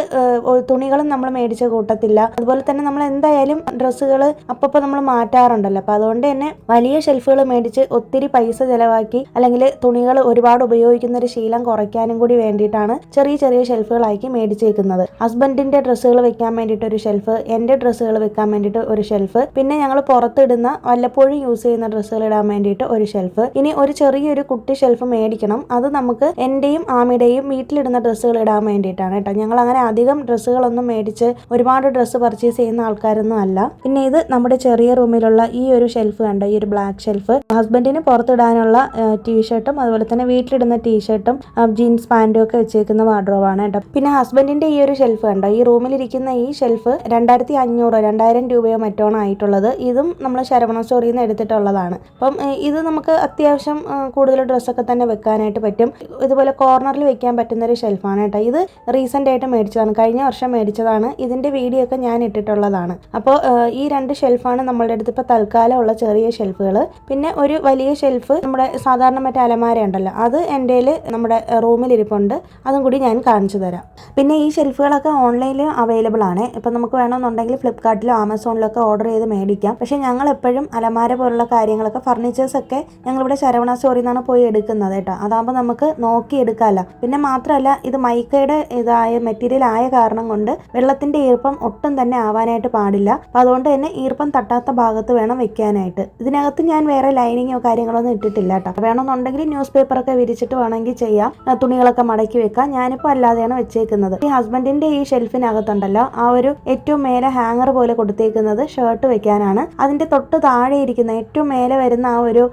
തുണികളും നമ്മൾ മേടിച്ച കൂട്ടത്തില്ല. അതുപോലെ തന്നെ നമ്മൾ എന്തായാലും ഡ്രസ്സുകൾ അപ്പോൾ നമ്മൾ മാറ്റാറുണ്ടല്ലോ. അപ്പോൾ അതുകൊണ്ട് തന്നെ വലിയ ഷെൽഫുകൾ മേടിച്ച് ഒത്തിരി പൈസ ചിലവാക്കി അല്ലെങ്കിൽ തുണികൾ ഒരുപാട് ഉപയോഗിക്കുന്ന ഒരു ശീലം കുറയ്ക്കാനും കൂടി വേണ്ടിയിട്ടാണ് ചെറിയ ചെറിയ ഷെൽഫുകളാക്കി മേടിച്ചേക്കുന്നത്. ഹസ്ബൻഡിൻ്റെ ഡ്രസ്സുകൾ വെക്കാൻ വേണ്ടിയിട്ട് ഒരു ഷെൽഫ്, എൻ്റെ ഡ്രസ്സുകൾ വെക്കാൻ വേണ്ടിയിട്ട് ഒരു ഷെൽഫ്, പിന്നെ ഞങ്ങൾ പുറത്തിടുന്ന വല്ലപ്പോഴും യൂസ് ചെയ്യുന്ന ഡ്രസ്സുകൾ ഇടാൻ വേണ്ടിയിട്ട് ഒരു ഷെൽഫ്. ഇനി ഒരു ചെറിയൊരു കുട്ടി ഷെൽഫ് മേടിക്കണം. അത് നമുക്ക് എൻ്റെയും ആമിയുടെയും വീട്ടിലിടുന്ന ഡ്രസ്സുകൾ ഇടാൻ വേണ്ടിയിട്ടാണ് കേട്ടോ. ഞങ്ങൾ അങ്ങനെ അധികം ഡ്രസ്സുകളൊന്നും മേടിച്ച് ഒരുപാട് ഡ്രസ്സ് പർച്ചേസ് ചെയ്യുന്ന ആൾക്കാരൊന്നും അല്ല. പിന്നെ ഇത് നമ്മുടെ ചെറിയ റൂമിലുള്ള ഈ ഒരു ഷെൽഫ് കണ്ടോ, ഈ ഒരു ബ്ലാക്ക് ഷെൽഫ് ഹസ്ബൻഡിന് പുറത്തിടാനുള്ള ടീഷർട്ടും അതുപോലെ തന്നെ വീട്ടിലിടുന്ന ടീഷർട്ടും ജീൻസ് പാൻറ്റും ഒക്കെ വെച്ചേക്കുന്ന വാർഡ്രോബാണ് കേട്ടോ. പിന്നെ ഹസ്ബൻഡിൻ്റെ ഈ ഒരു ഷെൽഫ് കണ്ടോ, ഈ റൂമിലിരിക്കുന്ന ഈ ഷെൽഫ് 2500 രൂപയോ മറ്റോണോ ആയിട്ടുള്ളത്. ഇതും നമ്മൾ ശരവണ സ്റ്റോറിൽ നിന്ന് എടുത്തിട്ടുള്ളതാണ്. അപ്പം ഇത് നമുക്ക് അത്യാവശ്യം കൂടുതൽ ഡ്രസ്സൊക്കെ തന്നെ വെക്കാനായിട്ട് പറ്റും. ഇതുപോലെ കോർണറിൽ വെക്കാൻ പറ്റുന്ന ഒരു ഷെൽഫാണ് കേട്ടോ. ഇത് റീസെൻ്റ് ആയിട്ട് മേടിച്ചതാണ്, കഴിഞ്ഞ വർഷം മേടിച്ചതാണ്. ഇതിൻ്റെ വീഡിയോ ഒക്കെ ഞാൻ ഇട്ടിട്ടുള്ളതാണ്. അപ്പോൾ ഈ രണ്ട് ഷെൽഫാണ് നമ്മളുടെ അടുത്ത് ഇപ്പോൾ തൽക്കാലം ഉള്ള ചെറിയ ഷെൽഫുകൾ, പിന്നെ ഒരു വലിയ ഷെൽഫ് നമ്മുടെ സാധാരണ മറ്റേ അലമാര ഉണ്ടല്ലോ അത് എൻ്റെ നമ്മുടെ റൂമിലിരിപ്പുണ്ട്. അതും കൂടി ഞാൻ കാണിച്ചു തരാം. പിന്നെ ഈ ഷെൽഫുകളൊക്കെ ഓൺലൈനിൽ അവൈലബിൾ ആണ്. ഇപ്പം നമുക്ക് വേണമെന്നുണ്ടെങ്കിൽ ഫ്ലിപ്കാർട്ടിലോ ആമസോണിലൊക്കെ ഓർഡർ ചെയ്ത് മേടിക്കാം. പക്ഷേ ഞങ്ങൾ എപ്പോഴും അലമാര പോലുള്ള കാര്യങ്ങളൊക്കെ ഫർണിച്ചേഴ്സൊക്കെ ഞങ്ങളിവിടെ ശരവണ സ്റ്റോറിൽ നിന്നാണ് പോയി എടുക്കുന്നത് കേട്ടോ. അതാകുമ്പോൾ നമുക്ക് നോക്കി എടുക്കാമല്ലോ. പിന്നെ മാത്രമല്ല ഇത് മൈക്കയുടെ ഇതായ മെറ്റീരിയൽ ആയ കാരണം കൊണ്ട് വെള്ളത്തിൻ്റെ ഈർപ്പം ഒട്ടും തന്നെ ആവാനായിട്ട് പാടില്ല. അപ്പോൾ അതുകൊണ്ട് തന്നെ ഈർപ്പം തട്ടാത്ത ഭാഗത്ത് വേണം വെക്കാനായിട്ട്. ഇതിനകത്ത് ഞാൻ വേറെ ലൈനിങ്ങോ കാര്യങ്ങളൊന്നും ഇട്ടിട്ടില്ല കേട്ടോ. വേണമെന്നുണ്ടെങ്കിൽ ന്യൂസ് പേപ്പറൊക്കെ വിരിച്ചിട്ട് വേണമെങ്കിൽ ചെയ്യാം, തുണികളൊക്കെ മടക്കി വെക്കാം. ഞാനിപ്പോൾ അല്ലാതെയാണ് വെച്ചേക്കുന്നത്. ഈ ഹസ്ബൻഡിൻ്റെ ഈ ഷെൽഫിനകത്തുണ്ടല്ലോ ആ ഒരു ഏറ്റവും മേലെ ഹാങ്ങർ പോലെ കൊടുത്തേക്കുന്നത് ഷർട്ട് വെക്കാനാണ്. അതിൻ്റെ തൊട്ട് താഴെ ഇരിക്കുന്ന ഏറ്റവും മേലെ വരുന്ന ആ ഒരു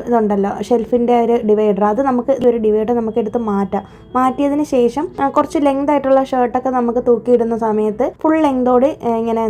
ഇതുണ്ടല്ലോ ഷെൽഫിൻ്റെ ഒരു ഡിവൈഡർ, അത് നമുക്ക് ഒരു ഡിവൈഡർ നമുക്ക് എടുത്ത് മാറ്റിയതിന് ശേഷം കുറച്ച് ലെങ്ത് ആയിട്ടുള്ള ഷർട്ടൊക്കെ നമുക്ക് തൂക്കിയിടുന്ന സമയത്ത് ഫുൾ ലെങ്തോട് ഇങ്ങനെ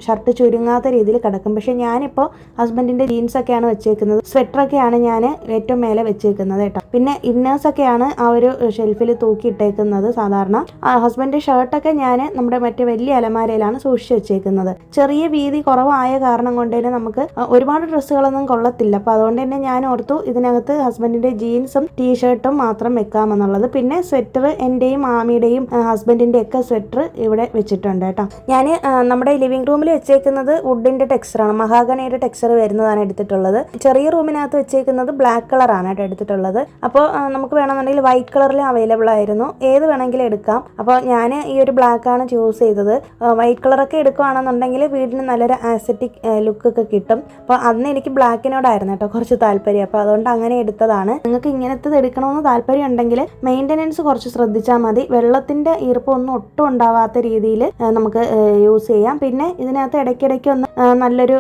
ഷർട്ട് ചുരുങ്ങാത്ത രീതിയിൽ കിടക്കും. പക്ഷെ ഞാനിപ്പോൾ ഹസ്ബൻഡിൻ്റെ ജീൻസൊക്കെയാണ് വെച്ചേക്കുന്നത്, സ്വെറ്ററൊക്കെയാണ് ഞാൻ ഏറ്റവും മേലെ വെച്ചേക്കുന്നത് കേട്ടോ. പിന്നെ ഇന്നേഴ്സൊക്കെയാണ് ആ ഒരു ഷെൽഫിൽ തൂക്കിയിട്ടേക്കുന്നത്. സാധാരണ ഹസ്ബൻഡ് ഷർട്ടൊക്കെ ഞാൻ നമ്മുടെ മറ്റേ വലിയ അലമാരയിലാണ് സൂക്ഷിച്ച് വെച്ചേക്കുന്നത്. ചെറിയ വീതി കുറവായ കാരണം കൊണ്ട് തന്നെ നമുക്ക് ഒരുപാട് ഡ്രസ്സുകളൊന്നും കൊള്ളത്തില്ല. അപ്പോൾ അതുകൊണ്ട് തന്നെ ഞാൻ ഓർത്തു ഇതിനകത്ത് ഹസ്ബൻഡിൻ്റെ ജീൻസും ടീഷർട്ടും മാത്രം വെക്കാമെന്നുള്ളത്. പിന്നെ സ്വെറ്റർ എൻ്റെയും ആമിയുടെയും ഹസ്ബൻഡിൻ്റെ ഒക്കെ സ്വെറ്റർ ഇവിടെ വെച്ചിട്ടുണ്ട് കേട്ടോ. ഞാൻ നമ്മുടെ ലിവിംഗ് റൂമിൽ വെച്ചേക്കുന്നത് വുഡിൻ്റെ ടെക്സ്ചറാണ്, മഹാഗണിയുടെ ടെക്സ്ചർ വരുന്നതാണ് എടുത്തിട്ടുള്ളത്. ചെറിയ റൂമിനകത്ത് വെച്ചേക്കുന്നത് ബ്ലാക്ക് കളറാണ് കേട്ടോ എടുത്തിട്ടുള്ളത്. അപ്പോൾ നമുക്ക് വേണമെന്നുണ്ടെങ്കിൽ വൈറ്റ് കളറിൽ അവൈലബിൾ ആയിരുന്നു, ഏത് വേണമെങ്കിലും എടുക്കാം. അപ്പോൾ ഞാൻ ഈ ഒരു ബ്ലാക്കാണ് ചൂസ് ചെയ്തത്. വൈറ്റ് കളറൊക്കെ എടുക്കുകയാണെന്നുണ്ടെങ്കിൽ വീടിന് നല്ലൊരു ആസ്തെറ്റിക് ലുക്കൊക്കെ കിട്ടും. അപ്പോൾ അന്ന് എനിക്ക് ബ്ലാക്കിനോടായിരുന്നു കേട്ടോ കുറച്ച് താല്പര്യം. അപ്പോൾ അതുകൊണ്ട് അങ്ങനെ എടുത്തതാണ്. നിങ്ങൾക്ക് ഇങ്ങനത്തത് എടുക്കണമെന്ന് താല്പര്യം ഉണ്ടെങ്കിൽ മെയിൻ്റനൻസ് കുറച്ച് ശ്രദ്ധിച്ചാൽ മതി. വെള്ളത്തിൻ്റെ ഈർപ്പമൊന്നും ഒട്ടും ഉണ്ടാവാത്ത രീതിയിൽ നമുക്ക് യൂസ് ചെയ്യാം. പിന്നെ ഇതിനകത്ത് ഇടയ്ക്കിടയ്ക്ക് ഒന്ന് നല്ലൊരു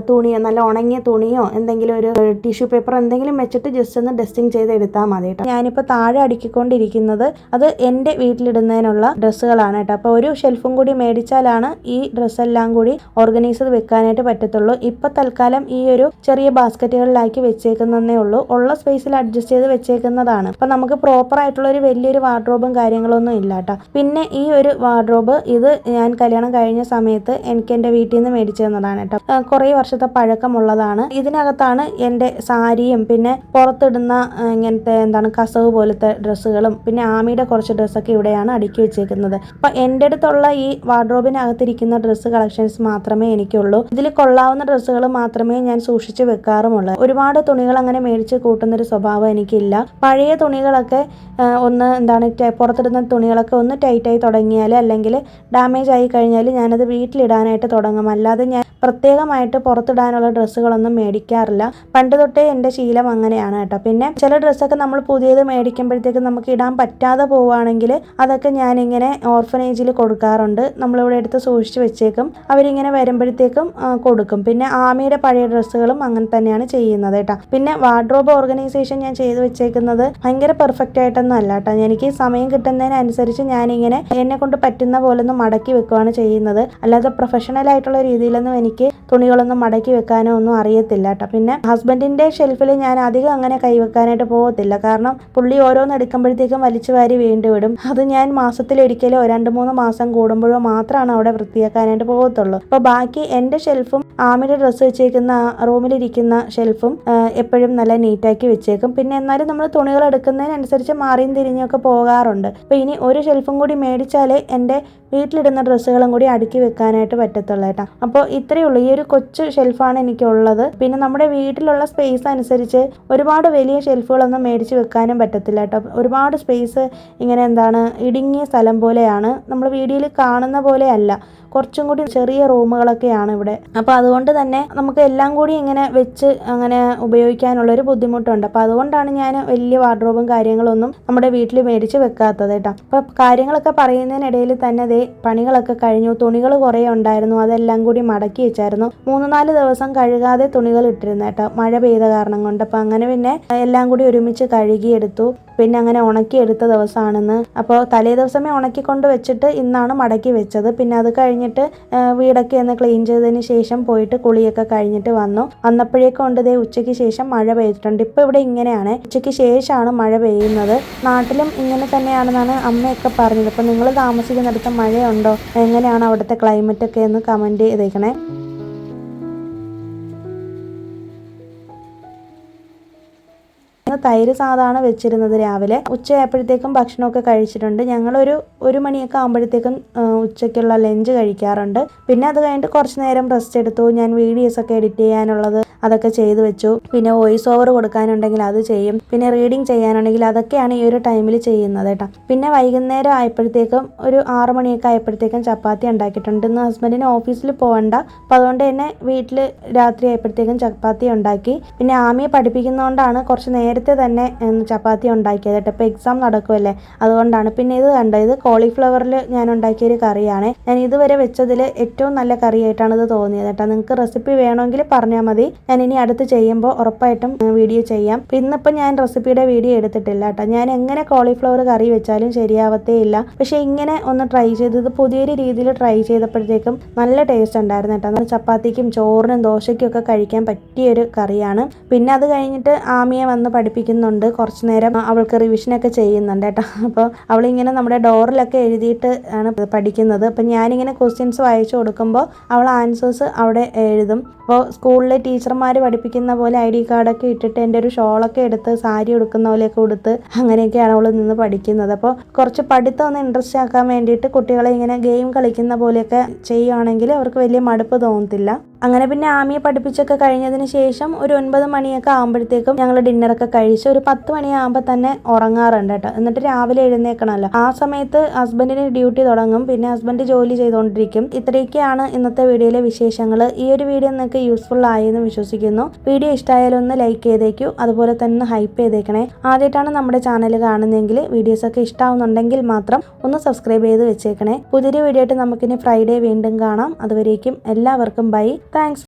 തുണിയോ നല്ല ഉണങ്ങിയ തുണിയോ എന്തെങ്കിലും ഒരു ടിഷ്യൂ പേപ്പർ എന്തെങ്കിലും വെച്ചിട്ട് ജസ്റ്റ് ഒന്ന് ഡസ്റ്റിങ് ചെയ്ത് എടുത്താൽ മതി കേട്ടോ. ഞാനിപ്പോൾ താഴെ അടുക്കിക്കൊണ്ടിരിക്കുന്നത് അത് എൻ്റെ വീട്ടിലിടുന്നതിനുള്ള ഡ്രസ്സുകളാണ് കേട്ടോ. അപ്പോൾ ഒരു ഷെൽഫും കൂടി മേടിച്ചാലാണ് ഈ ഡ്രസ്സെല്ലാം കൂടി ഓർഗനൈസ് ചെയ്ത് വെക്കാനായിട്ട് പറ്റത്തുള്ളൂ. ഇപ്പോൾ തൽക്കാലം ഈ ഒരു ചെറിയ ബാസ്ക്കറ്റുകളിലാക്കി വെച്ചേക്കുന്നതേ ഉള്ളൂ. ഉള്ള സ്പേസിൽ അഡ്ജസ്റ്റ് ചെയ്ത് വെച്ചേക്കുന്നതാണ്. അപ്പോൾ നമുക്ക് പ്രോപ്പർ ആയിട്ടുള്ള ഒരു വലിയൊരു വാർഡ്രോബും കാര്യങ്ങളൊന്നും ഇല്ല കേട്ടോ. പിന്നെ ഈ ഒരു വാർഡ്രോബ് ഇത് ഞാൻ കല്യാണം കഴിഞ്ഞ സമയത്ത് എനിക്ക് എൻ്റെ വീട്ടിൽ നിന്ന് മേടിച്ചു തന്നതാണ് കേട്ടോ. കുറേ വർഷത്തെ പഴക്കമുള്ളതാണ്. ഇതിനകത്താണ് എൻ്റെ സാരിയും പിന്നെ പുറത്തിടുന്ന ഇങ്ങനത്തെ കസവ് പോലത്തെ ഡ്രസ്സുകളും പിന്നെ ആമിയുടെ കുറച്ച് ഡ്രസ്സൊക്കെ ഇവിടെയാണ് അടുക്കി വെച്ചേക്കുന്നത്. അപ്പോൾ എൻ്റെ അടുത്തുള്ള ഈ വാർഡ്രോബിനകത്തിരിക്കുന്ന ഡ്രസ്സ് കളക്ഷൻസ് മാത്രമേ എനിക്കുള്ളൂ. ഇതിൽ കൊള്ളാവുന്ന ഡ്രസ്സുകൾ മാത്രമേ ഞാൻ സൂക്ഷിച്ച് വെക്കാറുമുള്ളൂ. ഒരുപാട് തുണികൾ അങ്ങനെ മേടിച്ച് കൂട്ടുന്നൊരു സ്വഭാവം എനിക്കില്ല. പഴയ തുണികളൊക്കെ ഒന്ന് പുറത്തിടുന്ന തുണികളൊക്കെ ഒന്ന് ടൈറ്റായി തുടങ്ങിയാൽ അല്ലെങ്കിൽ ഡാമേജ് ആയി കഴിഞ്ഞാൽ ഞാനത് വീട്ടിലിടാനായിട്ട് തുടങ്ങും. അല്ലാതെ ഞാൻ പ്രത്യേകമായിട്ട് പുറത്തിടാനുള്ള ഡ്രസ്സുകളൊന്നും മേടിക്കാറില്ല. പണ്ട് തൊട്ടേ എൻ്റെ ശീലം അങ്ങനെയാണ് കേട്ടോ. പിന്നെ ചില ഡ്രസ്സൊക്കെ നമ്മൾ പുതിയത് മേടിക്കുമ്പോഴത്തേക്കും നമുക്ക് ഇടാൻ പറ്റാതെ പോവുകയാണെങ്കിൽ അതൊക്കെ ഞാനിങ്ങനെ ഓർഫനേജിൽ കൊടുക്കാറുണ്ട്. നമ്മളിവിടെ എടുത്ത് സൂക്ഷിച്ച് വെച്ചേക്കും. അവരിങ്ങനെ വരുമ്പോഴത്തേക്കും കൊടുക്കും. പിന്നെ ആമിയുടെ പഴയ ഡ്രസ്സുകളും അങ്ങനെ തന്നെയാണ് ചെയ്യുന്നത് കേട്ടോ. പിന്നെ വാർഡ്രോബ് ഓർഗനൈസേഷൻ ഞാൻ ചെയ്ത് വെച്ചേക്കുന്നത് ഭയങ്കര പെർഫെക്റ്റ് ആയിട്ടൊന്നും അല്ല കേട്ടോ. എനിക്ക് സമയം കിട്ടുന്നതിനനുസരിച്ച് ഞാനിങ്ങനെ എന്നെ കൊണ്ട് പറ്റുന്ന പോലെ ഒന്ന് മടക്കി വെക്കുകയാണ് ചെയ്യുന്നത്. അല്ലാതെ പ്രൊഫഷണൽ ആയിട്ടുള്ള രീതിയിലൊന്നും എനിക്ക് തുണികളൊന്നും മടക്കി വെക്കാനോ ഒന്നും അറിയത്തില്ല കേട്ടോ. പിന്നെ ഹസ്ബൻഡിൻ്റെ ഷെൽഫിൽ ഞാൻ അധികം അങ്ങനെ കൈവെക്കാനായിട്ട് പോകത്തില്ല. കാരണം പുള്ളി ഓരോന്ന് എടുക്കുമ്പോഴത്തേക്കും വലിച്ചു വാരി വീണ്ടും ഇടും. അത് ഞാൻ മാസത്തിലൊരിക്കലോ 2-3 മാസം കൂടുമ്പോഴോ മാത്രമാണ് അവിടെ വൃത്തിയാക്കാനായിട്ട് പോകത്തുള്ളൂ. അപ്പോൾ ബാക്കി എൻ്റെ ഷെൽഫും ആമിയുടെ ഡ്രസ്സ് വെച്ചേക്കുന്ന റൂമിലിരിക്കുന്ന ഷെൽഫും എപ്പോഴും നല്ല നീറ്റാക്കി വെച്ചേക്കും. പിന്നെ എന്നാലും നമ്മൾ തുണികൾ എടുക്കുന്നതിനനുസരിച്ച് മാറിയും തിരിഞ്ഞൊക്കെ പോകാറുണ്ട്. അപ്പോൾ ഇനി ഒരു ഷെൽഫും കൂടി മേടിച്ചാലേ എൻ്റെ വീട്ടിലിടുന്ന ഡ്രസ്സുകളും കൂടി അടുക്കി വെക്കാനായിട്ട് പറ്റത്തുള്ളൂ കേട്ടോ. അപ്പോൾ ഇത്രയേ ഉള്ളൂ. ഈ ഒരു കൊച്ചു ഷെൽഫാണ് എനിക്കുള്ളത്. പിന്നെ നമ്മുടെ വീട്ടിലുള്ള സ്പേസ് അനുസരിച്ച് ഒരുപാട് വലിയ ഷെൽഫുകളൊന്നും മേടിച്ച് വെക്കാനും പറ്റത്തില്ല കേട്ടോ. ഒരുപാട് സ്പേസ് ഇങ്ങനെ ഇടുങ്ങിയ സ്ഥലം പോലെയാണ്. നമ്മൾ വീഡിയോയിൽ കാണുന്ന പോലെ അല്ല, കുറച്ചും കൂടി ചെറിയ റൂമുകളൊക്കെയാണ് ഇവിടെ. അപ്പോൾ അതുകൊണ്ട് തന്നെ നമുക്ക് എല്ലാം കൂടി ഇങ്ങനെ വെച്ച് അങ്ങനെ ഉപയോഗിക്കാനുള്ളൊരു ബുദ്ധിമുട്ടുണ്ട്. അപ്പോൾ അതുകൊണ്ടാണ് ഞാൻ വലിയ വാർഡ്രോബും കാര്യങ്ങളൊന്നും നമ്മുടെ വീട്ടിൽ മേടിച്ച് വെക്കാത്തത് കേട്ടോ. അപ്പോൾ കാര്യങ്ങളൊക്കെ പറയുന്നതിനിടയിൽ തന്നെ പണികളൊക്കെ കഴിഞ്ഞു. തുണികൾ കുറേ ഉണ്ടായിരുന്നു, അതെല്ലാം കൂടി മടക്കി വെച്ചായിരുന്നു. 3-4 ദിവസം കഴുകാതെ തുണികൾ ഇട്ടിരുന്നു കേട്ടോ, മഴ പെയ്ത കാരണം കൊണ്ട്. അപ്പോൾ അങ്ങനെ പിന്നെ എല്ലാം കൂടി ഒരുമിച്ച് കഴുകിയെടുത്തു. പിന്നെ അങ്ങനെ ഉണക്കിയെടുത്ത ദിവസമാണെന്ന്. അപ്പോൾ തലേ ദിവസമേ ഉണക്കിക്കൊണ്ട് വെച്ചിട്ട് ഇന്നാണ് മടക്കി വെച്ചത്. പിന്നെ അത് കഴിഞ്ഞിട്ട് വീടൊക്കെ ഒന്ന് ക്ലീൻ ചെയ്തതിന് ശേഷം പോയിട്ട് കുളിയൊക്കെ കഴിഞ്ഞിട്ട് വന്നപ്പോഴേക്കും കൊണ്ട് ഉച്ചയ്ക്ക് ശേഷം മഴ പെയ്തിട്ടുണ്ട്. ഇപ്പോൾ ഇവിടെ ഇങ്ങനെയാണ്, ഉച്ചയ്ക്ക് ശേഷമാണ് മഴ പെയ്യുന്നത്. നാട്ടിലും ഇങ്ങനെ തന്നെയാണെന്നാണ് അമ്മയൊക്കെ പറഞ്ഞത്. അപ്പോൾ നിങ്ങൾ താമസിക്കുന്നിടത്ത് മഴയുണ്ടോ, എങ്ങനെയാണ് അവിടുത്തെ ക്ലൈമറ്റ് ഒക്കെ എന്ന് കമൻറ്റ് ചെയ്തേക്കണേ. തൈര് സാധാണ് വെച്ചിരുന്നത് രാവിലെ. ഉച്ചയായപ്പോഴത്തേക്കും ഭക്ഷണമൊക്കെ കഴിച്ചിട്ടുണ്ട്. ഞങ്ങളൊരു 1 മണിയൊക്കെ ആകുമ്പോഴത്തേക്കും ഉച്ചയ്ക്കുള്ള ലഞ്ച് കഴിക്കാറുണ്ട്. പിന്നെ അത് കഴിഞ്ഞിട്ട് കുറച്ച് നേരം റെസ്റ്റ് എടുത്തു. ഞാൻ വീഡിയോസൊക്കെ എഡിറ്റ് ചെയ്യാനുള്ളത് അതൊക്കെ ചെയ്തു വെച്ചു. പിന്നെ വോയിസ് ഓവർ കൊടുക്കാനുണ്ടെങ്കിൽ അത് ചെയ്യും. പിന്നെ റീഡിങ് ചെയ്യാനുണ്ടെങ്കിൽ അതൊക്കെയാണ് ഈ ഒരു ടൈമിൽ ചെയ്യുന്നത് കേട്ടോ. പിന്നെ വൈകുന്നേരം ആയപ്പോഴത്തേക്കും ഒരു 6 മണിയൊക്കെ ആയപ്പോഴത്തേക്കും ചപ്പാത്തി ഉണ്ടാക്കിയിട്ടുണ്ട്. ഇന്ന് ഹസ്ബൻഡിന് ഓഫീസിൽ പോകണ്ട, അപ്പം അതുകൊണ്ട് തന്നെ വീട്ടിൽ രാത്രി ആയപ്പോഴത്തേക്കും ചപ്പാത്തി ഉണ്ടാക്കി. പിന്നെ ആമിയെ പഠിപ്പിക്കുന്നതുകൊണ്ടാണ് കുറച്ച് നേരത്തെ തന്നെ ചപ്പാത്തി ഉണ്ടാക്കിയത് കേട്ടോ. ഇപ്പോൾ എക്സാം നടക്കുമല്ലേ, അതുകൊണ്ടാണ്. പിന്നെ ഇത് കണ്ടോ, ഇത് കോളിഫ്ലവറിൽ ഞാൻ ഉണ്ടാക്കിയൊരു കറിയാണ്. ഞാൻ ഇതുവരെ വെച്ചതിൽ ഏറ്റവും നല്ല കറിയായിട്ടാണ് ഇത് തോന്നിയത് കേട്ടോ. നിങ്ങൾക്ക് റെസിപ്പി വേണമെങ്കിൽ പറഞ്ഞാൽ മതി, ഞാൻ ഇനി അടുത്ത് ചെയ്യുമ്പോൾ ഉറപ്പായിട്ടും വീഡിയോ ചെയ്യാം. ഇന്നിപ്പോൾ ഞാൻ റെസിപ്പിയുടെ വീഡിയോ എടുത്തിട്ടില്ല കേട്ടോ. ഞാൻ എങ്ങനെ കോളിഫ്ലവർ കറി വെച്ചാലും ശരിയാവത്തേ ഇല്ല. പക്ഷേ ഇങ്ങനെ ഒന്ന് ട്രൈ ചെയ്തത് പുതിയൊരു രീതിയിൽ ട്രൈ ചെയ്തപ്പോഴത്തേക്കും നല്ല ടേസ്റ്റ് ഉണ്ടായിരുന്നു കേട്ടോ. ചപ്പാത്തിക്കും ചോറിനും ദോശയ്ക്കും ഒക്കെ കഴിക്കാൻ പറ്റിയൊരു കറിയാണ്. പിന്നെ അത് കഴിഞ്ഞിട്ട് ആമിയെ വന്ന് പഠിപ്പിക്കുന്നുണ്ട്. കുറച്ച് നേരം അവൾക്ക് റിവിഷനൊക്കെ ചെയ്യുന്നുണ്ട് കേട്ടോ. അപ്പോൾ അവളിങ്ങനെ നമ്മുടെ ഡോറിലൊക്കെ എഴുതിയിട്ട് ആണ് പഠിക്കുന്നത്. അപ്പം ഞാനിങ്ങനെ ക്വസ്റ്റ്യൻസ് വായിച്ചു കൊടുക്കുമ്പോൾ അവൾ ആൻസേഴ്സ് അവിടെ എഴുതും. അപ്പോൾ സ്കൂളിലെ ടീച്ചർമാർ പഠിപ്പിക്കുന്ന പോലെ ID കാർഡൊക്കെ ഇട്ടിട്ട് എൻ്റെ ഒരു ഷോളൊക്കെ എടുത്ത് സാരി ഉടുക്കുന്ന പോലെയൊക്കെ ഉടുത്ത് അങ്ങനെയൊക്കെയാണ് അവൾ നിന്ന് പഠിക്കുന്നത്. അപ്പോൾ കുറച്ച് പഠിത്തം ഒന്ന് ഇൻട്രസ്റ്റ് ആക്കാൻ വേണ്ടിയിട്ട് കുട്ടികളെ ഇങ്ങനെ ഗെയിം കളിക്കുന്ന പോലെയൊക്കെ ചെയ്യുകയാണെങ്കിൽ അവർക്ക് വലിയ മടുപ്പ് തോന്നത്തില്ല. അങ്ങനെ പിന്നെ ആമിയെ പഠിപ്പിച്ചൊക്കെ കഴിഞ്ഞതിന് ശേഷം ഒരു 9 മണിയൊക്കെ ആകുമ്പോഴത്തേക്കും ഞങ്ങൾ ഡിന്നറൊക്കെ കഴിച്ച് ഒരു 10 മണിയാകുമ്പോൾ തന്നെ ഉറങ്ങാറുണ്ട് കേട്ടോ. എന്നിട്ട് രാവിലെ എഴുന്നേൽക്കണമല്ലോ. ആ സമയത്ത് ഹസ്ബൻഡിന് ഡ്യൂട്ടി തുടങ്ങും. പിന്നെ ഹസ്ബൻഡ് ജോലി ചെയ്തുകൊണ്ടിരിക്കും. ഇത്രയൊക്കെയാണ് ഇന്നത്തെ വീഡിയോയിലെ വിശേഷങ്ങൾ. ഈ ഒരു വീഡിയോ നിങ്ങൾക്ക് യൂസ്ഫുൾ ആയെന്ന് വിശ്വസിക്കുന്നു. വീഡിയോ ഇഷ്ടമായാലും ഒന്ന് ലൈക്ക് ചെയ്തേക്കൂ, അതുപോലെ തന്നെ ഹൈപ്പ് ചെയ്തേക്കണേ. ആദ്യമായിട്ടാണ് നമ്മുടെ ചാനൽ കാണുന്നതെങ്കിൽ വീഡിയോസൊക്കെ ഇഷ്ടമാവുന്നുണ്ടെങ്കിൽ മാത്രം ഒന്ന് സബ്സ്ക്രൈബ് ചെയ്ത് വെച്ചേക്കണേ. പുതിയൊരു വീഡിയോ ആയിട്ട് നമുക്കിനി ഫ്രൈഡേ വീണ്ടും കാണാം. അതുവരേക്കും എല്ലാവർക്കും ബൈ. താങ്ക്സ്.